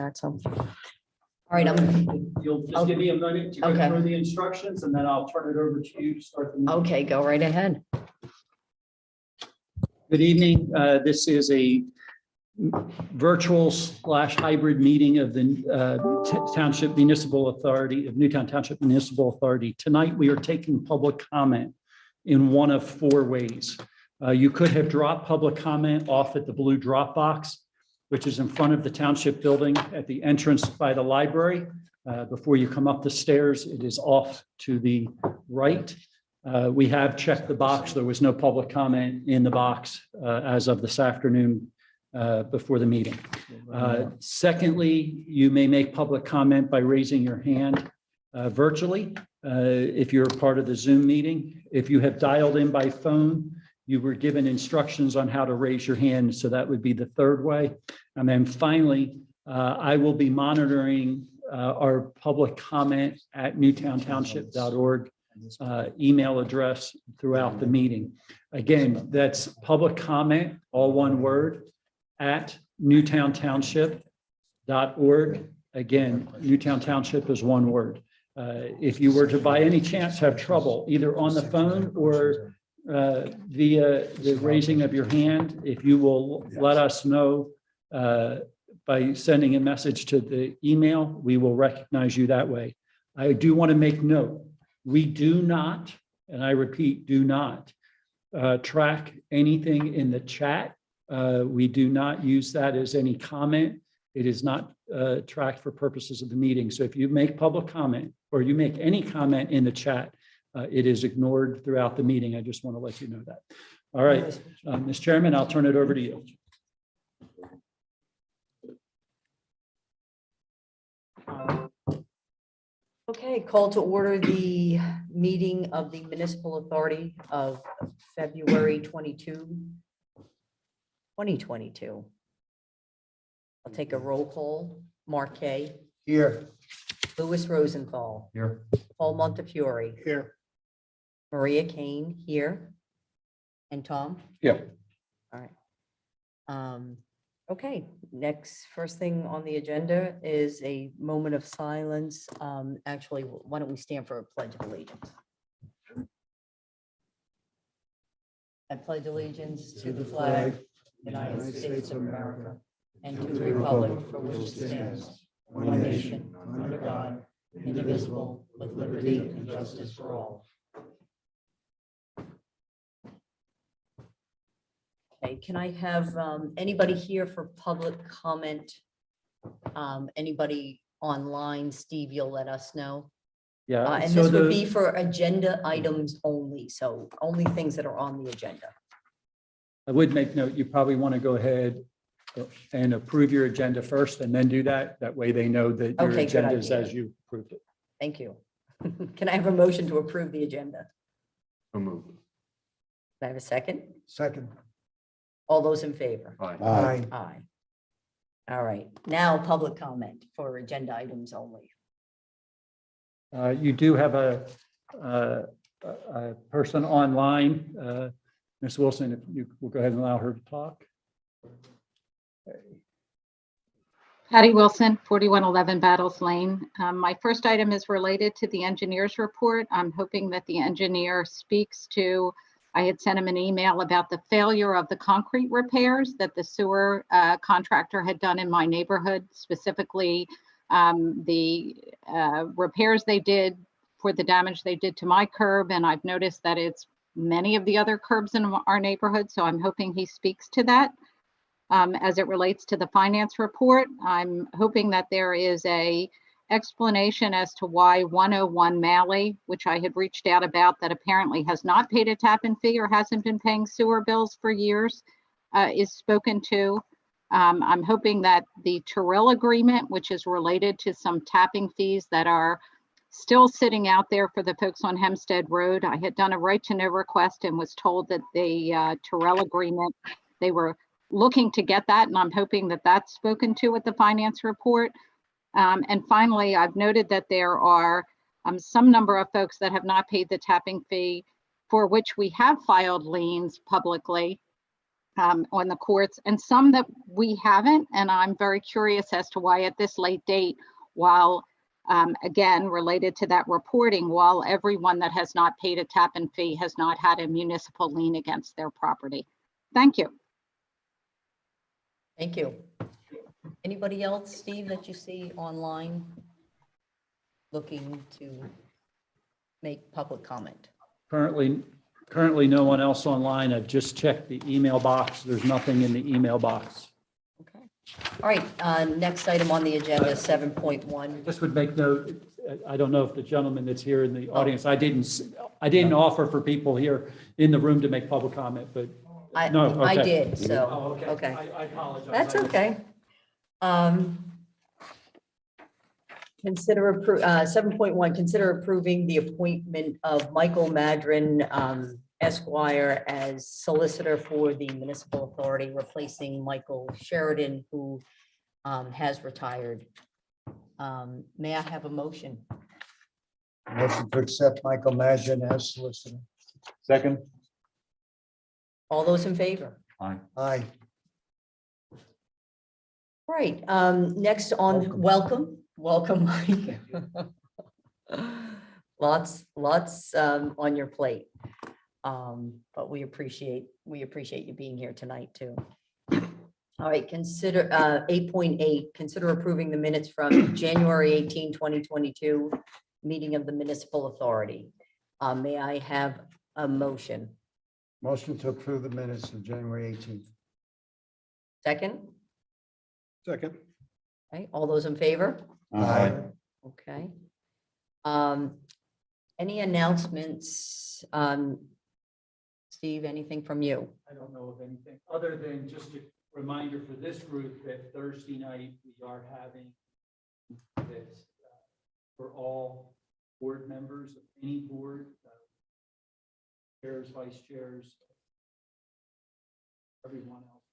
that, so. All right, You'll just give me a minute to go Okay. through the instructions and then I'll turn it over to you to start the meeting. okay, go right ahead. Good evening. This is a virtual/hybrid meeting of the Township Municipal Authority of Newtown Township Municipal Authority. Tonight, we are taking public comment in one of four ways. You could have dropped public comment off at the blue drop box, which is in front of the township building at the entrance by the library. Before you come up the stairs, it is off to the right. We have checked the box. There was no public comment in the box as of this afternoon before the meeting. Secondly, you may make public comment by raising your hand virtually if you're part of the Zoom meeting. If you have dialed in by phone, you were given instructions on how to raise your hand, so that would be the third way. And then finally, I will be monitoring our public comment at newtowntownship.org email address throughout the meeting. Again, that's public comment, all one word, at newtowntownship.org. Again, Newtown Township is one word. If you were to by any chance have trouble either on the phone or via the raising of your hand, if you will let us know by sending a message to the email, we will recognize you that way. I do want to make note, we do not, and I repeat, do not track anything in the chat. We do not use that as any comment. It is not tracked for purposes of the meeting. So if you make public comment or you make any comment in the chat, it is ignored throughout the meeting. I just want to let you know that. All right, Ms. Chairman, I'll turn it over to you. Okay, call to order the meeting of the Municipal Authority of February 2022. I'll take a roll call. Mark Kay. Here. Louis Rosenthal. Here. Paul Montefiore. Here. Maria Kane here. And Tom? Yeah. All right. Okay, first thing on the agenda is a moment of silence. Actually, why don't we stand for a pledge of allegiance? I pledge allegiance to the flag, United States of America, and to the republic for which it stands, one nation, under God, indivisible, with liberty and justice for all. Okay, can I have anybody here for public comment? Anybody online? Steve, you'll let us know. Yeah. And so this would be for agenda items only, so only things that are on the agenda. I would make note, you probably want to go ahead and approve your agenda first and then do that. That way they know that your Okay, good agenda is idea. as you approved it. Thank you. Can I have a motion to approve the agenda? Move. Can I have a second? Second. All those in favor? Aye. Aye. All right, now public comment for agenda items only. You do have a person online, Ms. Wilson, if you will go ahead and allow her to talk. Patty Wilson, 4111 Battles Lane. My first item is related to the engineer's report. I'm hoping that the engineer speaks to, I had sent him an email about the failure of the concrete repairs that the sewer contractor had done in my neighborhood, specifically the repairs they did for the damage they did to my curb. And I've noticed that it's many of the other curbs in our neighborhood. So I'm hoping he speaks to that. As it relates to the finance report, I'm hoping that there is a explanation as to why 101 Malley, which I had reached out about, that apparently has not paid a tap-in fee or hasn't been paying sewer bills for years, is spoken to. I'm hoping that the Terrell agreement, which is related to some tapping fees that are still sitting out there for the folks on Hempstead Road. I had done a right to know request and was told that the Terrell agreement, they were looking to get that, and I'm hoping that that's spoken to with the finance report. And finally, I've noted that there are some number of folks that have not paid the tapping fee, for which we have filed liens publicly. on the courts, and some that we haven't. And I'm very curious as to why at this late date, while again, related to that reporting, while everyone that has not paid a tap-in fee has not had a municipal lien against their property. Thank you. Thank you. Anybody else, Steve, that you see online looking to make public comment? Currently no one else online. I've just checked the email box. There's nothing in the email box. Okay. All right, next item on the agenda, 7.1. Just would make note, I don't know if the gentleman that's here in the audience, I didn't offer for people here in the room to make public comment, but no, I okay. did, so, Oh, okay. I apologize. That's okay. Consider 7.1, consider approving the appointment of Michael Madron, Esquire, as solicitor for the Municipal Authority, replacing Michael Sheridan, who has retired. May I have a motion? Motion to accept Michael Madron as solicitor. Second. All those in favor? Aye. Right, next on, welcome, Mike. Lots on your plate. But we appreciate you being here tonight too. All right, consider 8.8, consider approving the minutes from January 18, 2022, meeting of the Municipal Authority. May I have a motion? Motion to approve the minutes of January 18th. Second? Second. Okay, all those in favor? Aye. Okay. Any announcements? Steve, anything from you? I don't know of anything other than just a reminder for this group that Thursday night we are having this for all board members of any board, chairs, vice chairs, everyone else.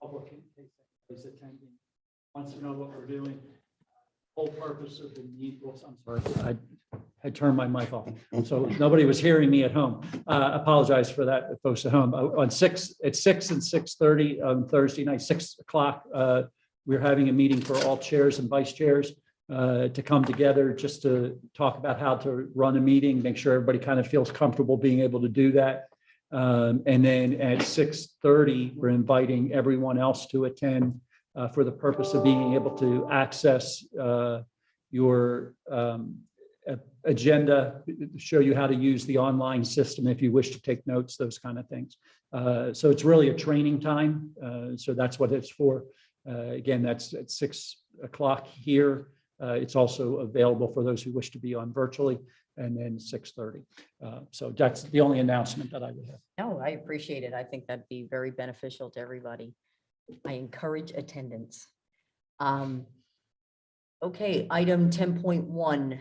Public in case anybody's attending wants to know what we're doing. Whole purpose of the meeting. I'm sorry, I had turned my mic off, so nobody was hearing me at home. Apologize for that, folks at home. At 6 and 6:30 on Thursday night, 6 o'clock. We're having a meeting for all chairs and vice chairs to come together just to talk about how to run a meeting, make sure everybody kind of feels comfortable being able to do that. And then at 6:30, we're inviting everyone else to attend for the purpose of being able to access your agenda, show you how to use the online system if you wish to take notes, those kind of things. So it's really a training time. So that's what it's for. Again, that's at 6 o'clock here. It's also available for those who wish to be on virtually, and then 6:30. So that's the only announcement that I would have. No, I appreciate it. I think that'd be very beneficial to everybody. I encourage attendance. Okay, item 10.1.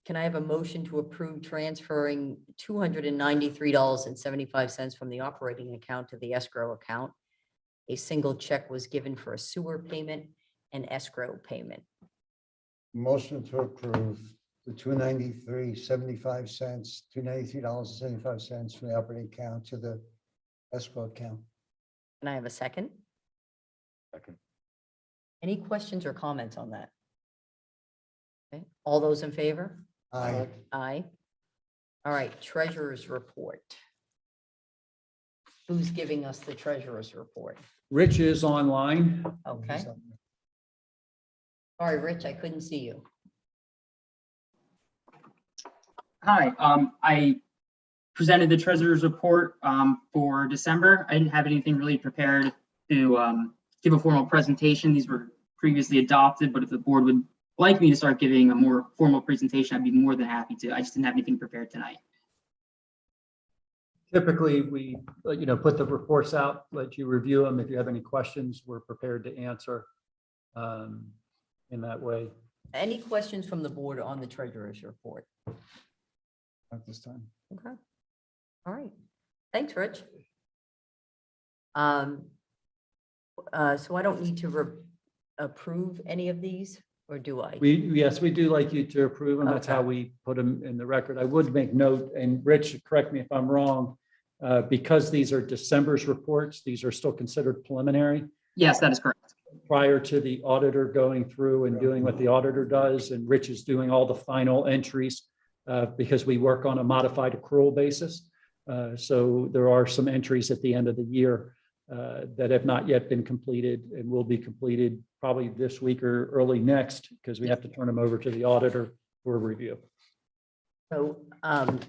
Can I have a motion to approve transferring $293.75 from the operating account to the escrow account? A single check was given for a sewer payment and escrow payment. Motion to approve the $293.75 from the operating account to the escrow account. Can I have a second? Second. Any questions or comments on that? Okay, all those in favor? Aye. Aye. All right, treasurer's report. Who's giving us the treasurer's report? Rich is online. Okay. Sorry, Rich, I couldn't see you. Hi, I presented the treasurer's report for December. I didn't have anything really prepared to give a formal presentation. These were previously adopted, but if the board would like me to start giving a more formal presentation, I'd be more than happy to. I just didn't have anything prepared tonight. Typically, we put the reports out, let you review them. If you have any questions, we're prepared to answer in that way. Any questions from the board on the treasurer's report? At this time. Okay. All right. Thanks, Rich. So I don't need to approve any of these, or do I? Yes, we do like you to approve them. That's how Okay. we put them in the record. I would make note, and Rich, correct me if I'm wrong, Because these are December's reports, these are still considered preliminary Yes, that is correct. prior to the auditor going through and doing what the auditor does. And Rich is doing all the final entries because we work on a modified accrual basis. So there are some entries at the end of the year that have not yet been completed and will be completed probably this week or early next, because we have to turn them over to the auditor for review. So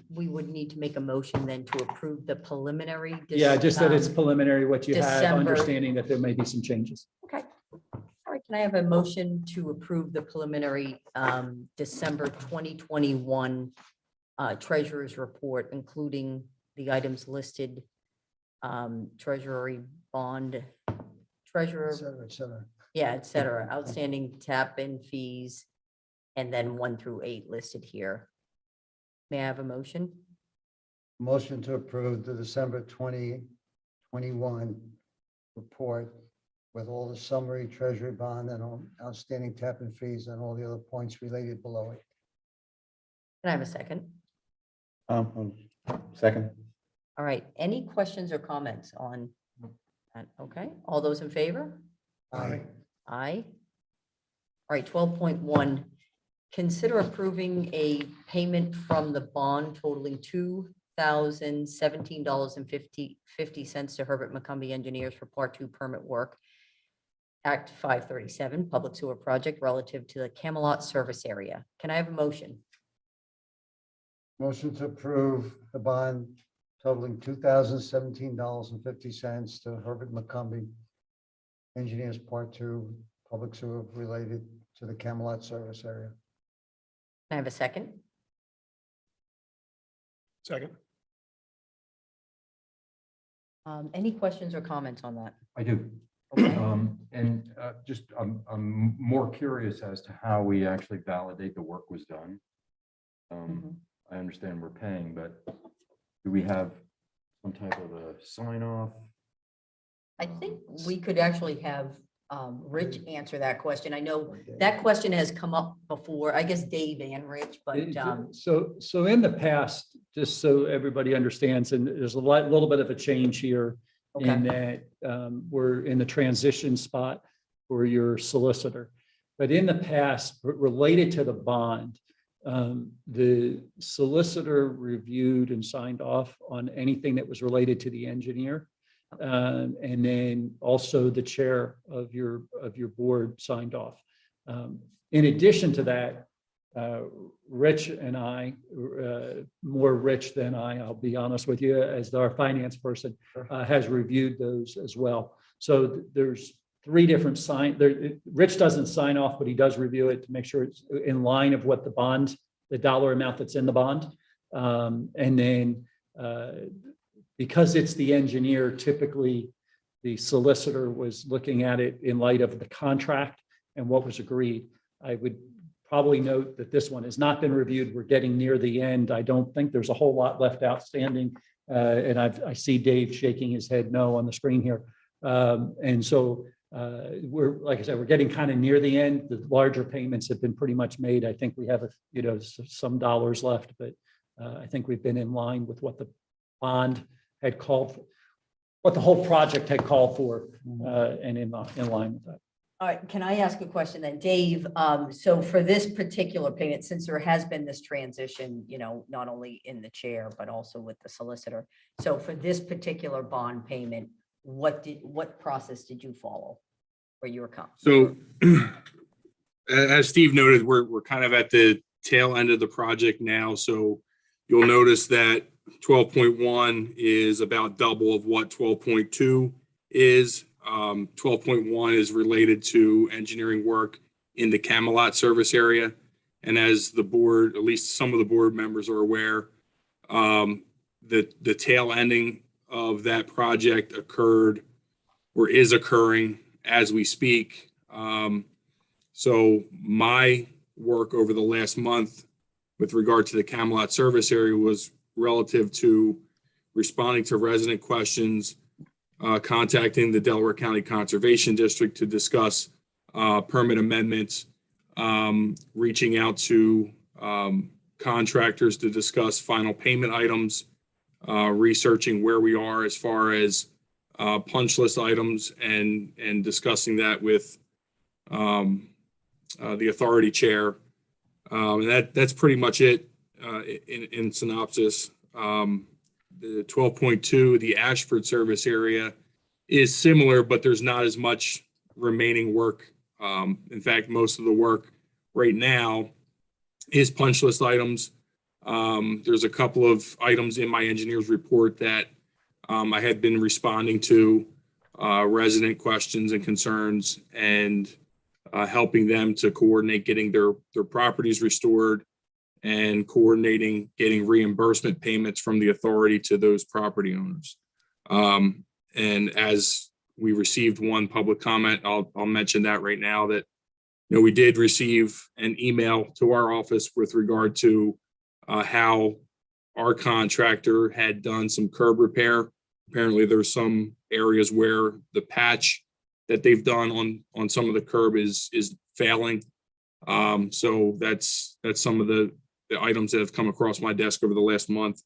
we would need to make a motion then to approve the preliminary. Yeah, just that it's preliminary, what you have, December. understanding that there may be some changes. Okay. All right, can I have a motion to approve the preliminary December 2021 treasurer's report, including the items listed, treasury bond, treasurer, Et cetera. yeah, et cetera, outstanding tap-in fees, and then 1 through 8 listed here. May I have a motion? Motion to approve the December 2021 report with all the summary treasury bond and all outstanding tap-in fees and all the other points related below it. Can I have a second? Second. All right, any questions or comments on that? Okay, all those in favor? Aye. Aye. All right, 12.1, consider approving a payment from the bond totaling $2,017.50 to Herbert McCombie Engineers for Part 2 permit work. Act 537, Public Sewer Project relative to the Camelot service area. Can I have a motion? Motion to approve the bond totaling $2,017.50 to Herbert McCombie Engineers Part 2 Public Sewer related to the Camelot service area. Can I have a second? Second. Any questions or comments on that? I do. Okay. And just, I'm more curious as to how we actually validate the work was done. Mhm. I understand we're paying, but do we have some type of a sign off? I think we could actually have Rich answer that question. I know that question has come up before, I guess Dave and Rich, but So in the past, just so everybody understands, and there's a little bit of a change here in that we're in the transition spot for your solicitor. But in the past, related to the bond, the solicitor reviewed and signed off on anything that was related to the engineer. And then also the chair of your board signed off. In addition to that, Rich and I, more Rich than I'll be honest with you, as our finance person, has reviewed those as well. So there's 3 different Rich doesn't sign off, but he does review it to make sure it's in line of what the bond, the dollar amount that's in the bond. And then because it's the engineer, typically the solicitor was looking at it in light of the contract and what was agreed. I would probably note that this one has not been reviewed. We're getting near the end. I don't think there's a whole lot left outstanding. And I see Dave shaking his head no on the screen here. And so we're, like I said, we're getting kind of near the end. The larger payments have been pretty much made. I think we have some dollars left, but I think we've been in line with what the bond had called for, what the whole project had called for, and in line with that. all right, can I ask a question then, Dave? So for this particular payment, since there has been this transition, not only in the chair, but also with the solicitor. So for this particular bond payment, what process did you follow for your account? So as Steve noted, we're kind of at the tail end of the project now. So you'll notice that 12.1 is about double of what 12.2 is. 12.1 is related to engineering work in the Camelot service area. And as the board, at least some of the board members are aware, the tail ending of that project occurred or is occurring as we speak. So my work over the last month with regard to the Camelot service area was relative to responding to resident questions, contacting the Delaware County Conservation District to discuss permit amendments, reaching out to contractors to discuss final payment items, researching where we are as far as punch list items and discussing that with the authority chair. And that's pretty much it in synopsis. The 12.2, the Ashford service area is similar, but there's not as much remaining work. In fact, most of the work right now is punch list items. There's a couple of items in my engineer's report that I had been responding to resident questions and concerns and helping them to coordinate getting their properties restored and coordinating getting reimbursement payments from the authority to those property owners. And as we received one public comment, I'll mention that right now that, we did receive an email to our office with regard to how our contractor had done some curb repair. Apparently there's some areas where the patch that they've done on some of the curb is failing. So that's some of the items that have come across my desk over the last month,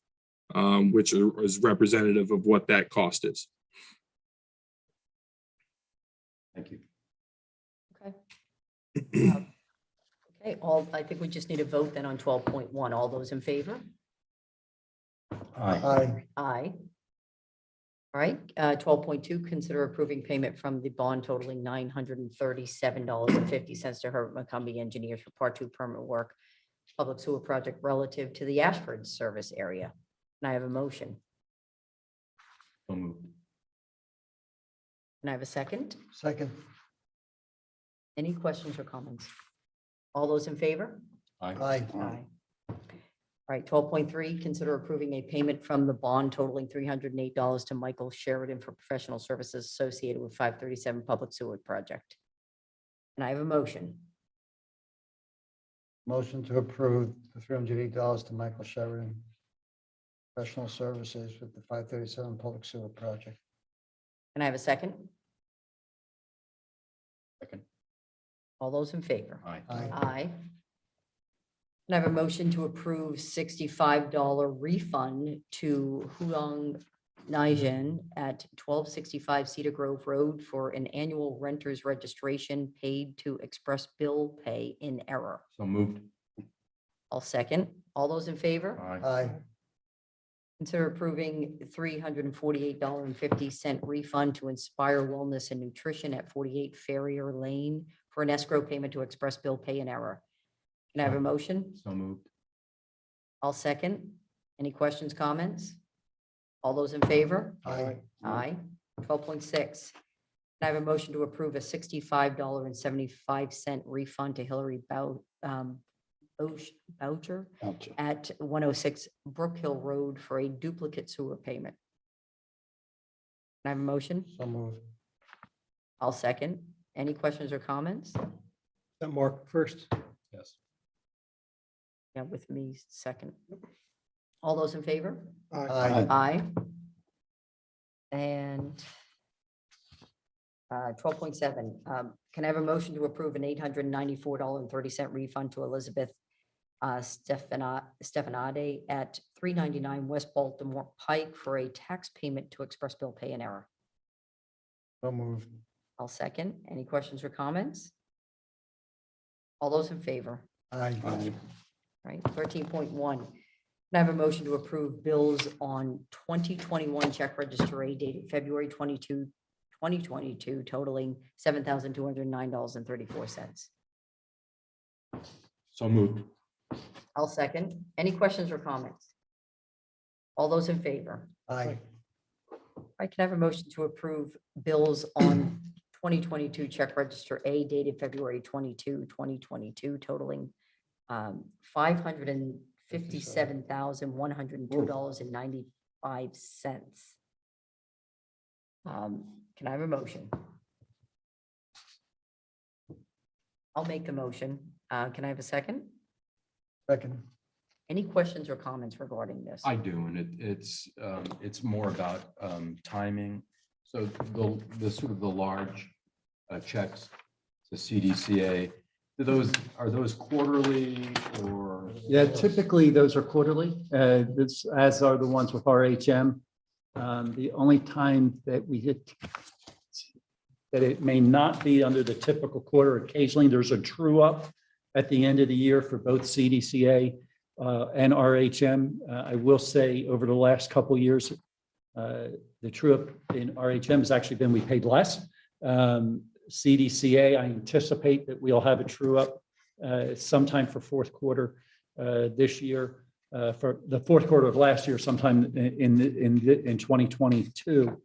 which is representative of what that cost is. Thank you. Okay. Okay, I think we just need a vote then on 12.1. All those in favor? Aye. Aye. Aye. All right, 12.2, consider approving payment from the bond totaling $937.50 to Herbert McCombie Engineers for Part 2 permit work, public sewer project relative to the Ashford service area. And I have a motion. So moved. Can I have a second? Second. Any questions or comments? All those in favor? Aye. Aye. Aye. All right, 12.3, consider approving a payment from the bond totaling $308 to Michael Sheridan for professional services associated with 537 Public Sewer Project. And I have a motion. Motion to approve the $308 to Michael Sheridan. Professional services with the 537 Public Sewer Project. Can I have a second? Second. All those in favor? Aye. Aye. Aye. And I have a motion to approve $65 refund to Huang Naijen at 1265 Cedar Grove Road for an annual renter's registration paid to express bill pay in error. So moved. I'll second. All those in favor? Aye. Aye. Consider approving $348.50 refund to Inspire Wellness and Nutrition at 48 Farrier Lane for an escrow payment to express bill pay in error. Can I have a motion? So moved. I'll second. Any questions, comments? All those in favor? Aye. Aye. 12.6. Can I have a motion to approve a $65.75 refund to Hillary Boucher at 106 Brook Hill Road for a duplicate sewer payment? Can I have a motion? So moved. I'll second. Any questions or comments? That Mark first. Yes. Yeah, with me second. All those in favor? Aye. Aye. And 12.7, can I have a motion to approve an $894.30 refund to Elizabeth Stefanade at 399 West Baltimore Pike for a tax payment to express bill pay in error? So moved. I'll second. Any questions or comments? All those in favor? Aye. Right, 13.1. Can I have a motion to approve bills on 2021 check register A dated February 22, 2022 totaling $7,209.34? So moved. I'll second. Any questions or comments? All those in favor? Aye. I can I have a motion to approve bills on 2022 check register A dated February 22, 2022 totaling $557,102.95. Can I have a motion? I'll make the motion. Can I have a second? Second. Any questions or comments regarding this? I do, and it's more about timing. So the sort of the large checks to CDCA, Are those quarterly or? Yeah, typically those are quarterly, as are the ones with RHM. The only time that we hit that it may not be under the typical quarter, occasionally there's a true up at the end of the year for both CDCA and RHM. I will say over the last couple of years, the true up in RHM has actually been we paid less. CDCA, I anticipate that we'll have a true up sometime for fourth quarter this year, for the fourth quarter of last year, sometime in 2022.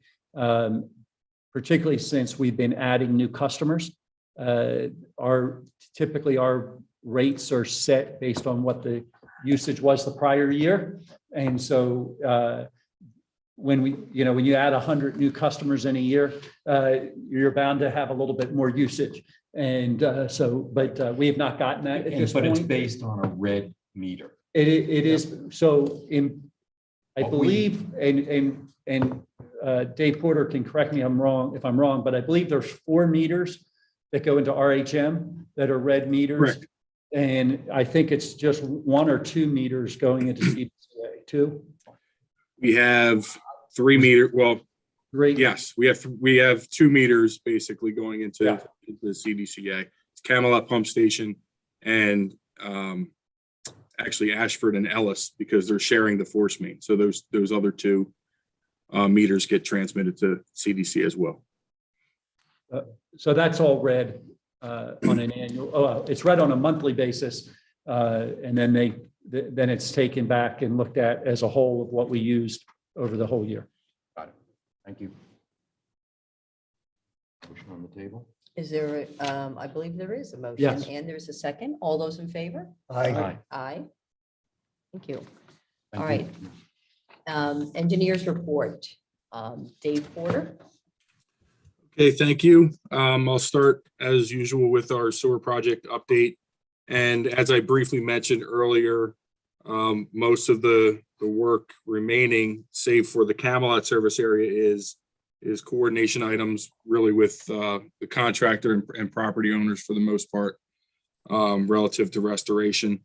Particularly since we've been adding new customers, typically our rates are set based on what the usage was the prior year, and so when you add 100 new customers in a year, you're bound to have a little bit more usage, and but we have not gotten that at this But point. it's based on a red meter. It is so I But believe, and Dave Porter can correct me if I'm wrong, but I believe there's 4 meters that go into RHM that are red meters. Correct. And I think it's just 1 or 2 meters going into CDCA, 2. We have 3 meter, well, Great. yes, we have 2 meters basically going into Yeah. the CDCA. It's Camelot Pump Station and actually Ashford and Ellis, because they're sharing the force main. So those other 2 meters get transmitted to CDC as well. So that's all read on an annual, it's read on a monthly basis. And then then it's taken back and looked at as a whole of what we used over the whole year. Got it. Thank you. Motion on the table? Is there, I believe there is a motion. Yes. And there's a second. All those in favor? Aye. Aye. Thank you. Thank All you. right. Engineers report. Dave Porter. Okay, thank you. I'll start as usual with our sewer project update. And as I briefly mentioned earlier, most of the work remaining, save for the Camelot service area, is coordination items really with the contractor and property owners for the most part, relative to restoration.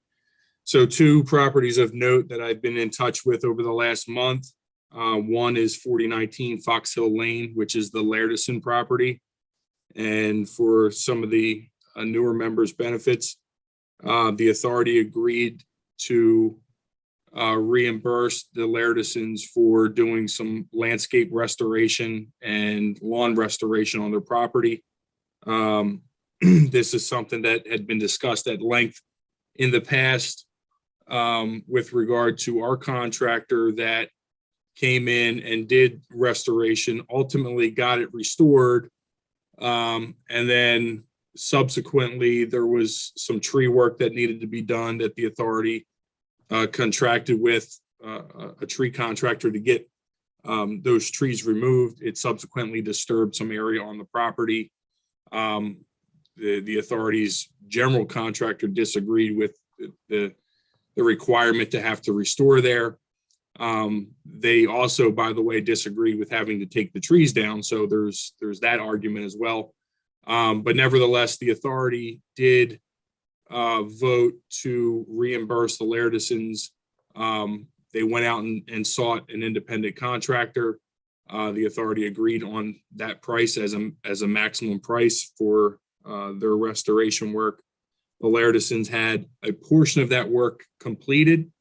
So 2 properties of note that I've been in touch with over the last month. One is 4019 Fox Hill Lane, which is the Lairdison property. And for some of the newer members' benefits, the authority agreed to reimburse the Lairdisons for doing some landscape restoration and lawn restoration on their property. This is something that had been discussed at length in the past with regard to our contractor that came in and did restoration, ultimately got it restored. And then subsequently, there was some tree work that needed to be done that the authority contracted with a tree contractor to get those trees removed. It subsequently disturbed some area on the property. The authority's general contractor disagreed with the requirement to have to restore there. They also, by the way, disagreed with having to take the trees down. So there's that argument as well. But nevertheless, the authority did vote to reimburse the Lairdisons. They went out and sought an independent contractor. The authority agreed on that price as a maximum price for their restoration work. The Lairdisons had a portion of that work completed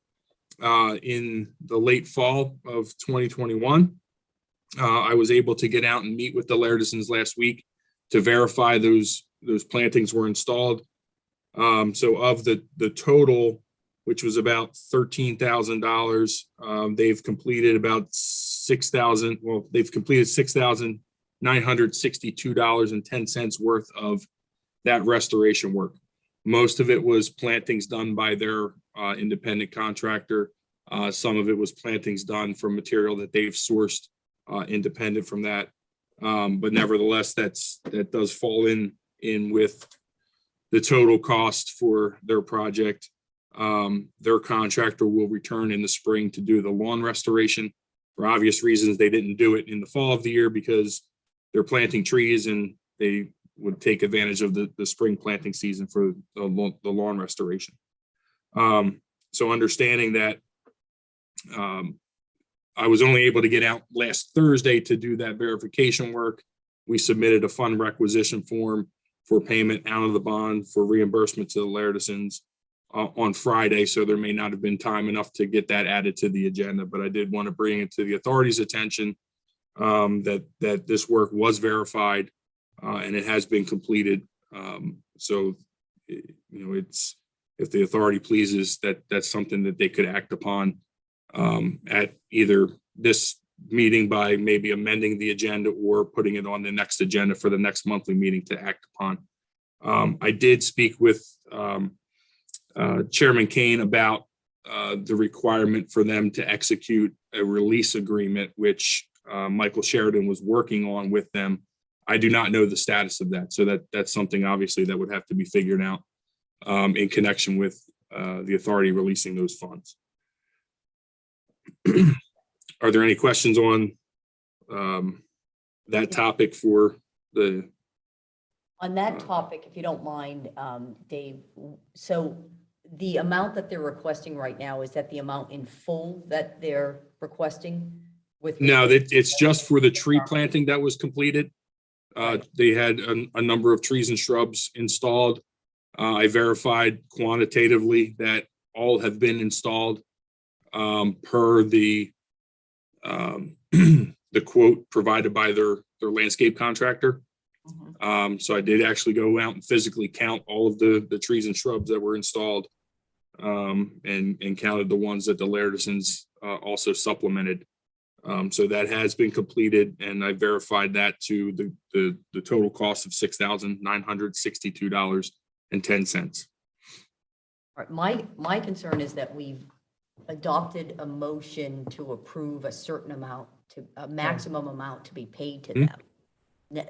in the late fall of 2021. I was able to get out and meet with the Lairdisons last week to verify those plantings were installed. So of the total, which was about $13,000, they've completed about $6,000. Well, they've completed $6,962.10 worth of that restoration work. Most of it was plantings done by their independent contractor. Some of it was plantings done from material that they've sourced independent from that. But nevertheless, that does fall in with the total cost for their project. Their contractor will return in the spring to do the lawn restoration. For obvious reasons, they didn't do it in the fall of the year because they're planting trees and they would take advantage of the spring planting season for the lawn restoration. So understanding that I was only able to get out last Thursday to do that verification work, we submitted a fund requisition form for payment out of the bond for reimbursement to the Lairdsons on Friday. So there may not have been time enough to get that added to the agenda, but I did want to bring it to the authority's attention that this work was verified and it has been completed. So, it's, if the authority pleases, that's something that they could act upon at either this meeting by maybe amending the agenda or putting it on the next agenda for the next monthly meeting to act upon. I did speak with Chairman Kane about the requirement for them to execute a release agreement, which Michael Sheridan was working on with them. I do not know the status of that. So that's something obviously that would have to be figured out in connection with the authority releasing those funds. Are there any questions on that topic for the? On that topic, if you don't mind, Dave, so the amount that they're requesting right now, is that the amount in full that they're requesting? No, it's just for the tree planting that was completed. They had a number of trees and shrubs installed. I verified quantitatively that all have been installed per the the quote provided by their landscape contractor. So I did actually go out and physically count all of the trees and shrubs that were installed and counted the ones that the Lairdsons also supplemented. So that has been completed, and I verified that to the total cost of $6,962.10. All right, my concern is that we've adopted a motion to approve a certain amount, to a maximum amount to be paid to them.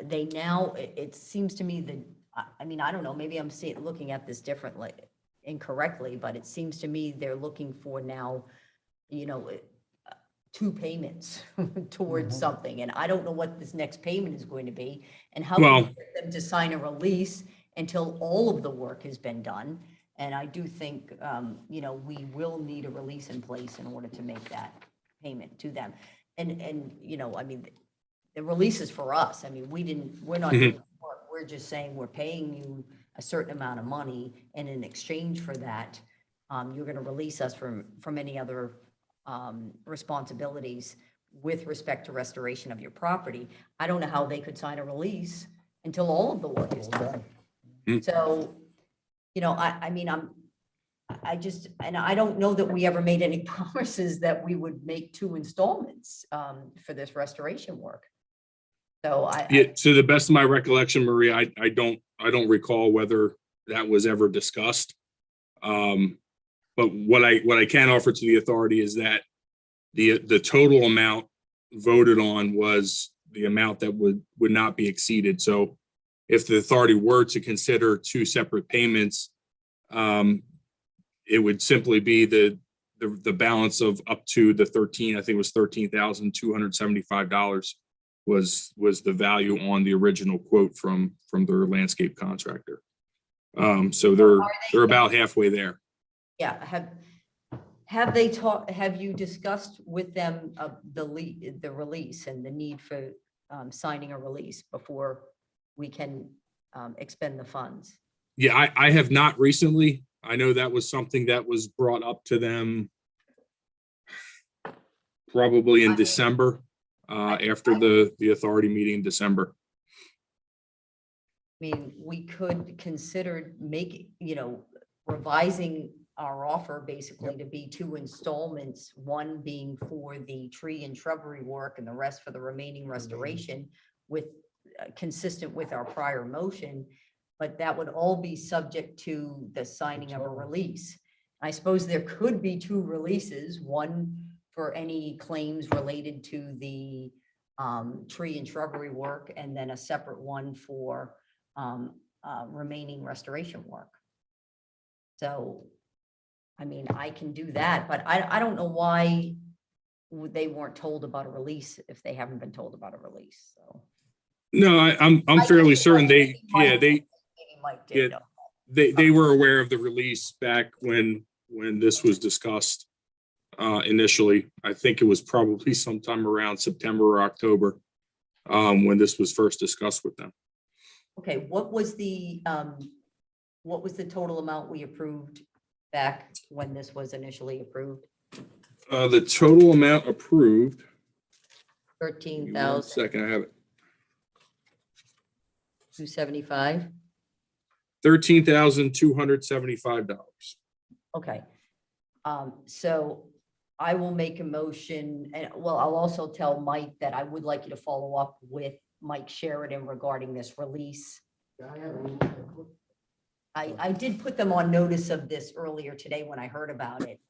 They now, it seems to me that, I mean, I don't know, maybe I'm looking at this differently, incorrectly, but it seems to me they're looking for now, 2 payments towards something. And I don't know what this next payment is going to be and how can we get them to sign a release until all of the work has been done. And I do think, we will need a release in place in order to make that payment to them. And I mean, the release is for us. I mean, we're not doing the work. We're just saying we're paying you a certain amount of money, and in exchange for that, you're going to release us from any other responsibilities with respect to restoration of your property. I don't know how they could sign a release until all of the work is done. So, I mean, I don't know that we ever made any promises that we would make 2 installments for this restoration work. So to the best of my recollection, Maria, I don't recall whether that was ever discussed. But what I can offer to the authority is that the total amount voted on was the amount that would not be exceeded. So if the authority were to consider 2 separate payments, it would simply be the balance of up to the I think it was $13,275 was the value on the original quote from their landscape contractor. So they're about halfway there. Yeah, have you discussed with them the release and the need for signing a release before we can expend the funds? Yeah, I have not recently. I know that was something that was brought up to them probably in December, after the authority meeting in December. I mean, we could consider revising our offer basically to be 2 installments, one being for the tree and shrubbery work and the rest for the remaining restoration, with consistent with our prior motion, but that would all be subject to the signing of a release. I suppose there could be 2 releases, one for any claims related to the tree and shrubbery work, and then a separate one for remaining restoration work. So, I mean, I can do that, but I don't know why they weren't told about a release if they haven't been told about a release, so. No, I'm fairly certain they, yeah, Maybe Mike did. yeah, they were aware of the release back when this was discussed initially. I think it was probably sometime around September or October when this was first discussed with them. Okay, what was the total amount we approved back when this was initially approved? The total amount approved. Give me 1 13,275. second, I have it. $13,275. Okay. So I will make a motion, and well, I'll also tell Mike that I would like you to follow up with Mike Sheridan regarding this release. I did put them on notice of this earlier today when I heard about it,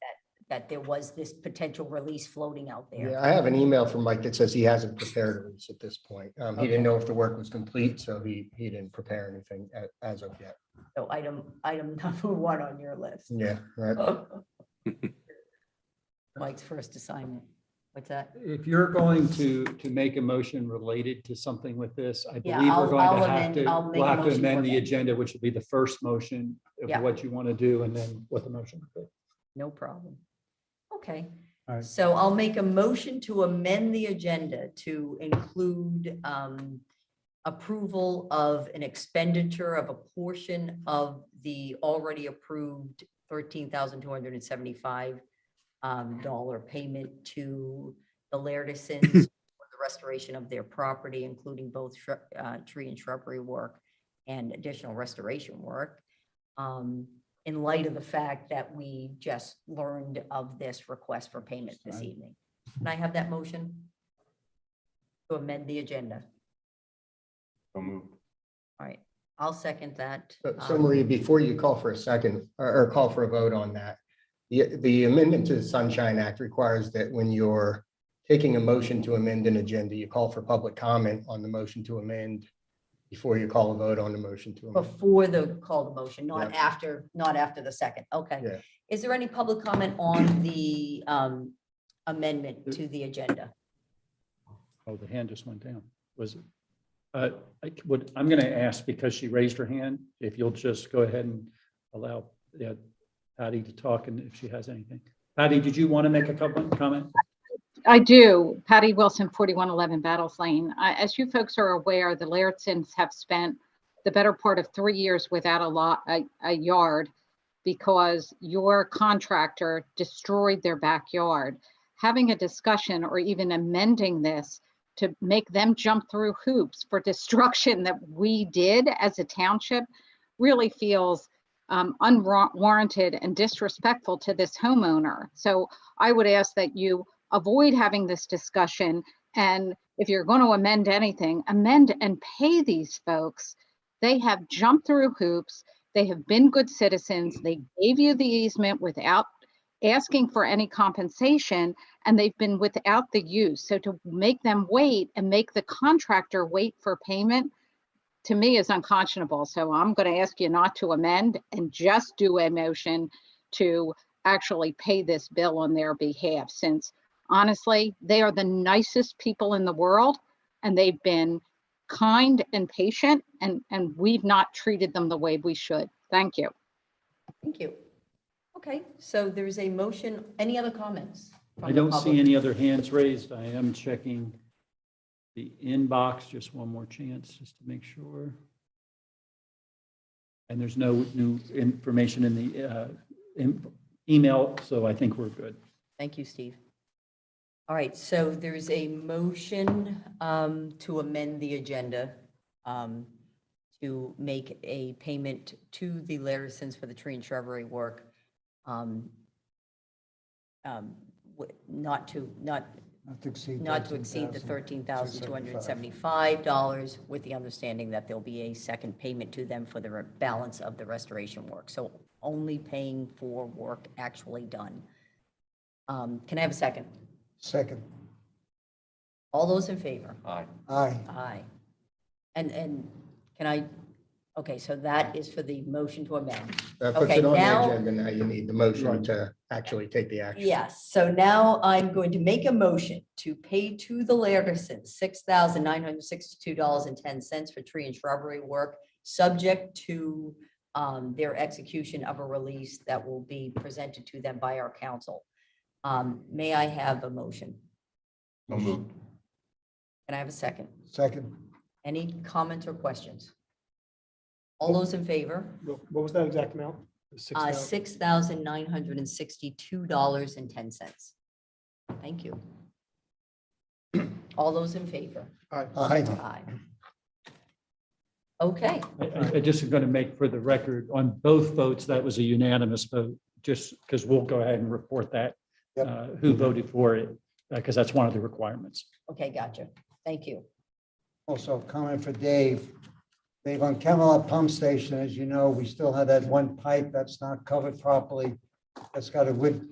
that there was this potential release floating out Yeah, there. I have an email from Mike that says he hasn't prepared a release at this point. He didn't know if the work was complete, so he didn't prepare anything as of yet. So item number 1 on your list. Yeah, right. Mike's first assignment. What's that? If you're going to make a motion related to something with this, I Yeah, believe we're going I'll to have amend- to, I'll make we'll a have to motion to amend the amend. agenda, which will be the first motion Yeah. of what you want to do and then what the motion would be. No problem. Okay. All right. So I'll make a motion to amend the agenda to include approval of an expenditure of a portion of the already approved $13,275 dollar payment to the Lairdisons for the restoration of their property, including both tree and shrubbery work and additional restoration work. In light of the fact that we just learned of this request for payment this evening. Can I have that motion? To amend the agenda. So moved. All right, I'll second that. So Maria, before you call for a second or call for a vote on that, the amendment to the Sunshine Act requires that when you're taking a motion to amend an agenda, you call for public comment on the motion to amend before you call a vote on the motion to amend. Before the call to motion, not Yeah. after the second. Okay. Yeah. Is there any public comment on the amendment to the agenda? Oh, the hand just went down. Was it? I'm going to ask because she raised her hand, if you'll just go ahead and allow Patty to talk and if she has anything. Patty, did you want to make a comment? I do. Patty Wilson, 4111 Battles Lane. As you folks are aware, the Lairdsons have spent the better part of 3 years without a yard because your contractor destroyed their backyard. Having a discussion or even amending this to make them jump through hoops for destruction that we did as a township really feels unwarranted and disrespectful to this homeowner. So I would ask that you avoid having this discussion. And if you're going to amend anything, amend and pay these folks. They have jumped through hoops. They have been good citizens. They gave you the easement without asking for any compensation, and they've been without the use. So to make them wait and make the contractor wait for payment, to me is unconscionable. So I'm going to ask you not to amend and just do a motion to actually pay this bill on their behalf, since honestly, they are the nicest people in the world and they've been kind and patient, and we've not treated them the way we should. Thank you. Thank you. Okay, so there's a motion. Any other comments? from I the don't see public? any other hands raised. I am checking the inbox, just one more chance, just to make sure. And there's no new information in the email, so I think we're good. Thank you, Steve. All right, so there's a motion to amend the agenda to make a payment to the Lairdisons for the tree and shrubbery work. Not to exceed the $13,275 with the understanding that there'll be a second payment to them for the balance of the restoration work. So only paying for work actually done. Can I have a second? Second. All those in favor? Aye. Aye. Aye. And can I Okay, so that is for the motion to amend. That puts Okay, it on now- the agenda. Now you need the motion to actually take the action. Yes, so now I'm going to make a motion to pay to the Lairdsons $6,962.10 for tree and shrubbery work, subject to their execution of a release that will be presented to them by our council. May I have a motion? So moved. Can I have a second? Second. Any comments or questions? All those in favor? What was that exact amount? $6,962.10. Thank you. All those in favor? Aye. Aye. Okay, I just am going to make for the record, on both votes, that was a unanimous vote, just because we'll go ahead and report that, Yep. who voted for it, because that's one of the requirements. okay, gotcha. Thank you. Also, comment for Dave. Dave, on Camelot Pump Station, as you know, we still have that one pipe that's not covered properly. That's got a wood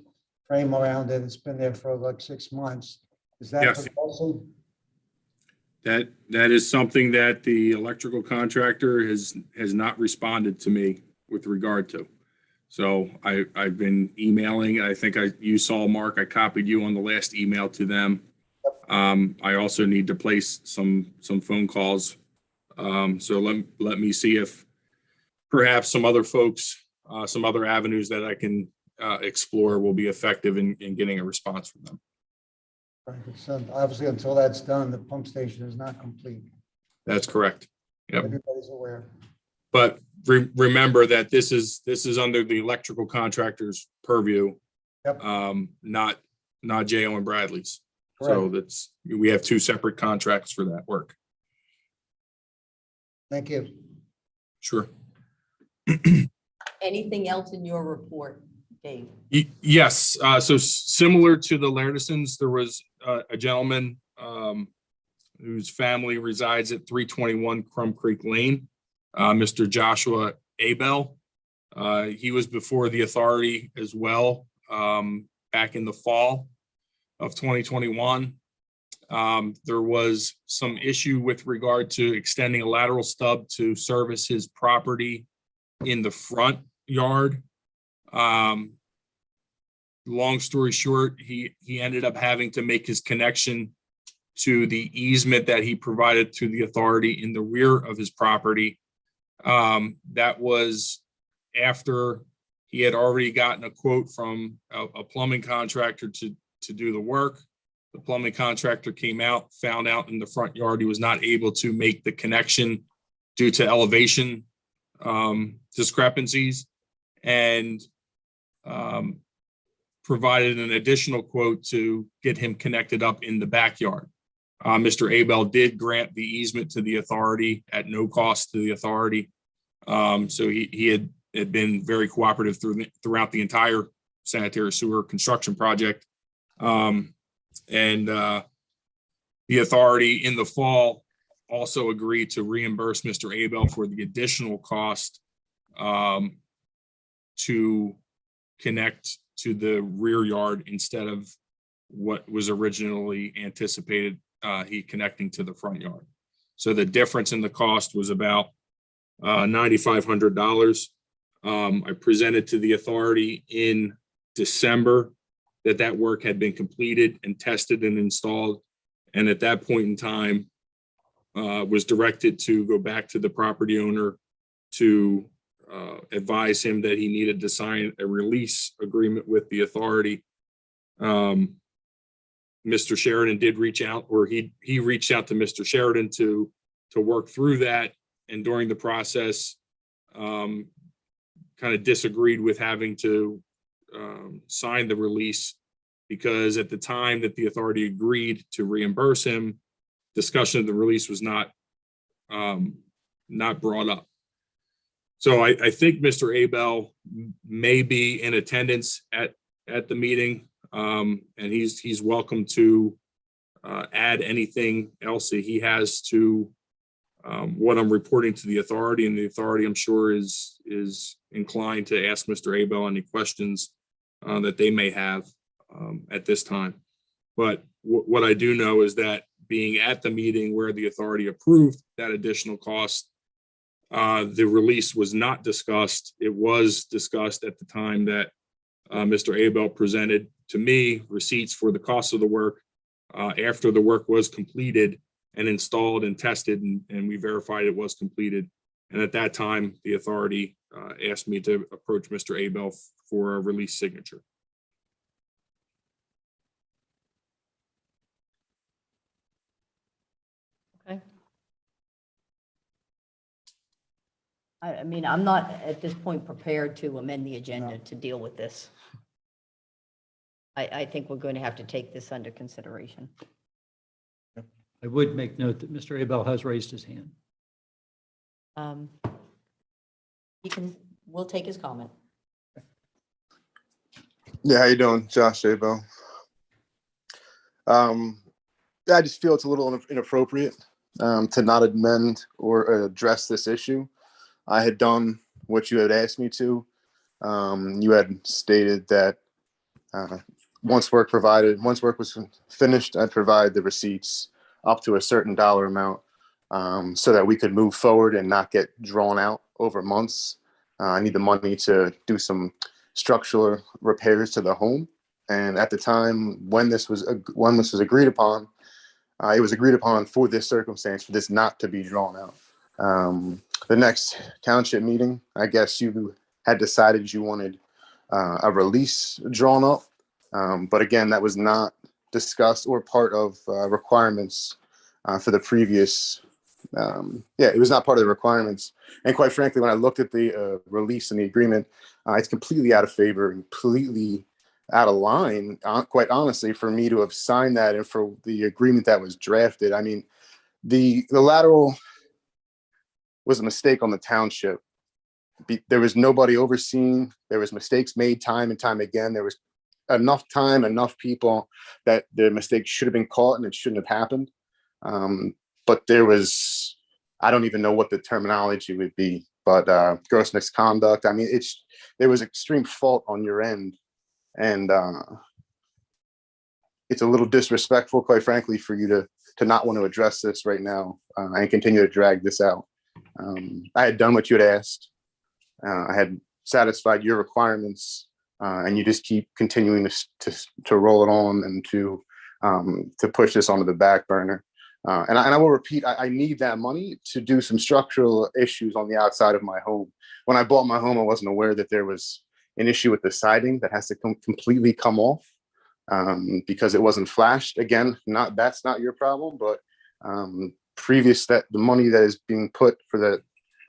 frame around it. It's been there for like 6 months. Is that Yes. progressing? That is something that the electrical contractor has not responded to me with regard to. So I've been emailing. I think you saw, Mark, I copied you on the last email to them. I also need to place some phone calls. So let me see if perhaps some other folks, some other avenues that I can explore will be effective in getting a response from them. Right, so obviously, until that's done, the pump station is not complete. That's correct. Yep. Everybody's aware. But remember that this is under the electrical contractor's purview. Yep. Not J.O. and Bradley's. So we have two separate contracts for that work. Thank you. Sure. Anything else in your report, Dave? Yes, so similar to the Lairdsons, there was a gentleman whose family resides at 321 Crum Creek Lane, Mr. Joshua Abel. He was before the authority as well back in the fall of 2021. There was some issue with regard to extending a lateral stub to service his property in the front yard. Long story short, he ended up having to make his connection to the easement that he provided to the authority in the rear of his property. That was after he had already gotten a quote from a plumbing contractor to do the work. The plumbing contractor came out, found out in the front yard he was not able to make the connection due to elevation discrepancies, and provided an additional quote to get him connected up in the backyard. Mr. Abel did grant the easement to the authority at no cost to the authority. So he had been very cooperative throughout the entire sanitary sewer construction project. And the authority in the fall also agreed to reimburse Mr. Abel for the additional cost to connect to the rear yard instead of what was originally anticipated, he connecting to the front yard. So the difference in the cost was about $9,500. I presented to the authority in December that work had been completed and tested and installed. And at that point in time, was directed to go back to the property owner to advise him that he needed to sign a release agreement with the authority. Mr. Sheridan did reach out, or he reached out to Mr. Sheridan to work through that. And during the process, kind of disagreed with having to sign the release, because at the time that the authority agreed to reimburse him, discussion of the release was not brought up. So I think Mr. Abel may be in attendance at the meeting, and he's welcome to add anything else that he has to what I'm reporting to the authority, and the authority, I'm sure, is inclined to ask Mr. Abel any questions that they may have at this time. But what I do know is that being at the meeting where the authority approved that additional cost, The release was not discussed. It was discussed at the time that Mr. Abel presented to me receipts for the cost of the work after the work was completed and installed and tested, and we verified it was completed. And at that time, the authority asked me to approach Mr. Abel for a release signature. Okay. I mean, I'm not at this point prepared to amend the agenda to deal with this. I think we're going to have to take this under consideration. I would make note that Mr. Abel has raised his hand. We'll take his comment. Yeah, how you doing, Josh Abel? I just feel it's a little inappropriate to not amend or address this issue. I had done what you had asked me to. You had stated that once work was finished, I'd provide the receipts up to a certain dollar amount so that we could move forward and not get drawn out over months. I need the money to do some structural repairs to the home. And at the time when this was agreed upon, it was agreed upon for this circumstance, for this not to be drawn out. The next township meeting, I guess you had decided you wanted a release drawn up. But again, that was not discussed or part of requirements for the previous. It was not part of the requirements. And quite frankly, when I looked at the release and the agreement, it's completely out of favor, completely out of line, quite honestly, for me to have signed that and for the agreement that was drafted. I mean, the lateral was a mistake on the township. There was nobody overseeing. There was mistakes made time and time again. There was enough time, enough people that the mistake should have been caught and it shouldn't have happened. But there was, I don't even know what the terminology would be, but gross misconduct. I mean, there was extreme fault on your end. And it's a little disrespectful, quite frankly, for you to not want to address this right now and continue to drag this out. I had done what you had asked. I had satisfied your requirements, and you just keep continuing to roll it on and to push this onto the back burner. And I will repeat, I need that money to do some structural issues on the outside of my home. When I bought my home, I wasn't aware that there was an issue with the siding that has to completely come off because it wasn't flashed. Again, that's not your problem, but the money that is being put for the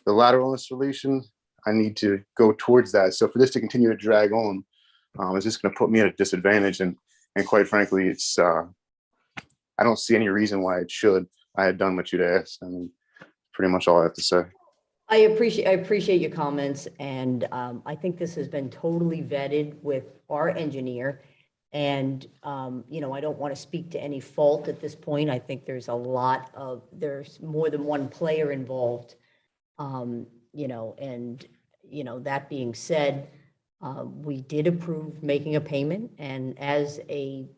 lateral installation, I need to go towards that. So for this to continue to drag on, it's just going to put me at a disadvantage. And quite frankly, it's I don't see any reason why it should. I had done what you'd asked. I mean, pretty much all I have to say. I appreciate your comments, and I think this has been totally vetted with our engineer. And I don't want to speak to any fault at this point. I think there's more than one player involved. That being said, we did approve making a payment, and as a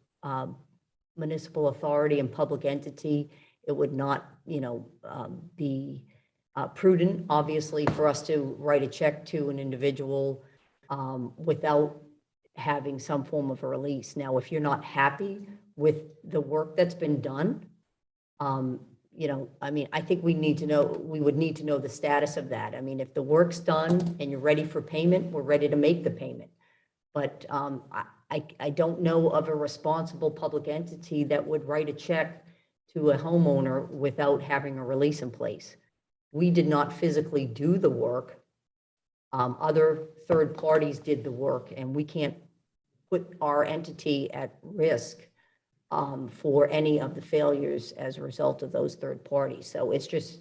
municipal authority and public entity, it would not, be prudent, obviously, for us to write a check to an individual without having some form of a release. Now, if you're not happy with the work that's been done, I think we would need to know the status of that. I mean, if the work's done and you're ready for payment, we're ready to make the payment. But I don't know of a responsible public entity that would write a check to a homeowner without having a release in place. We did not physically do the work. Other third parties did the work, and we can't put our entity at risk for any of the failures as a result of those third parties. So it's just,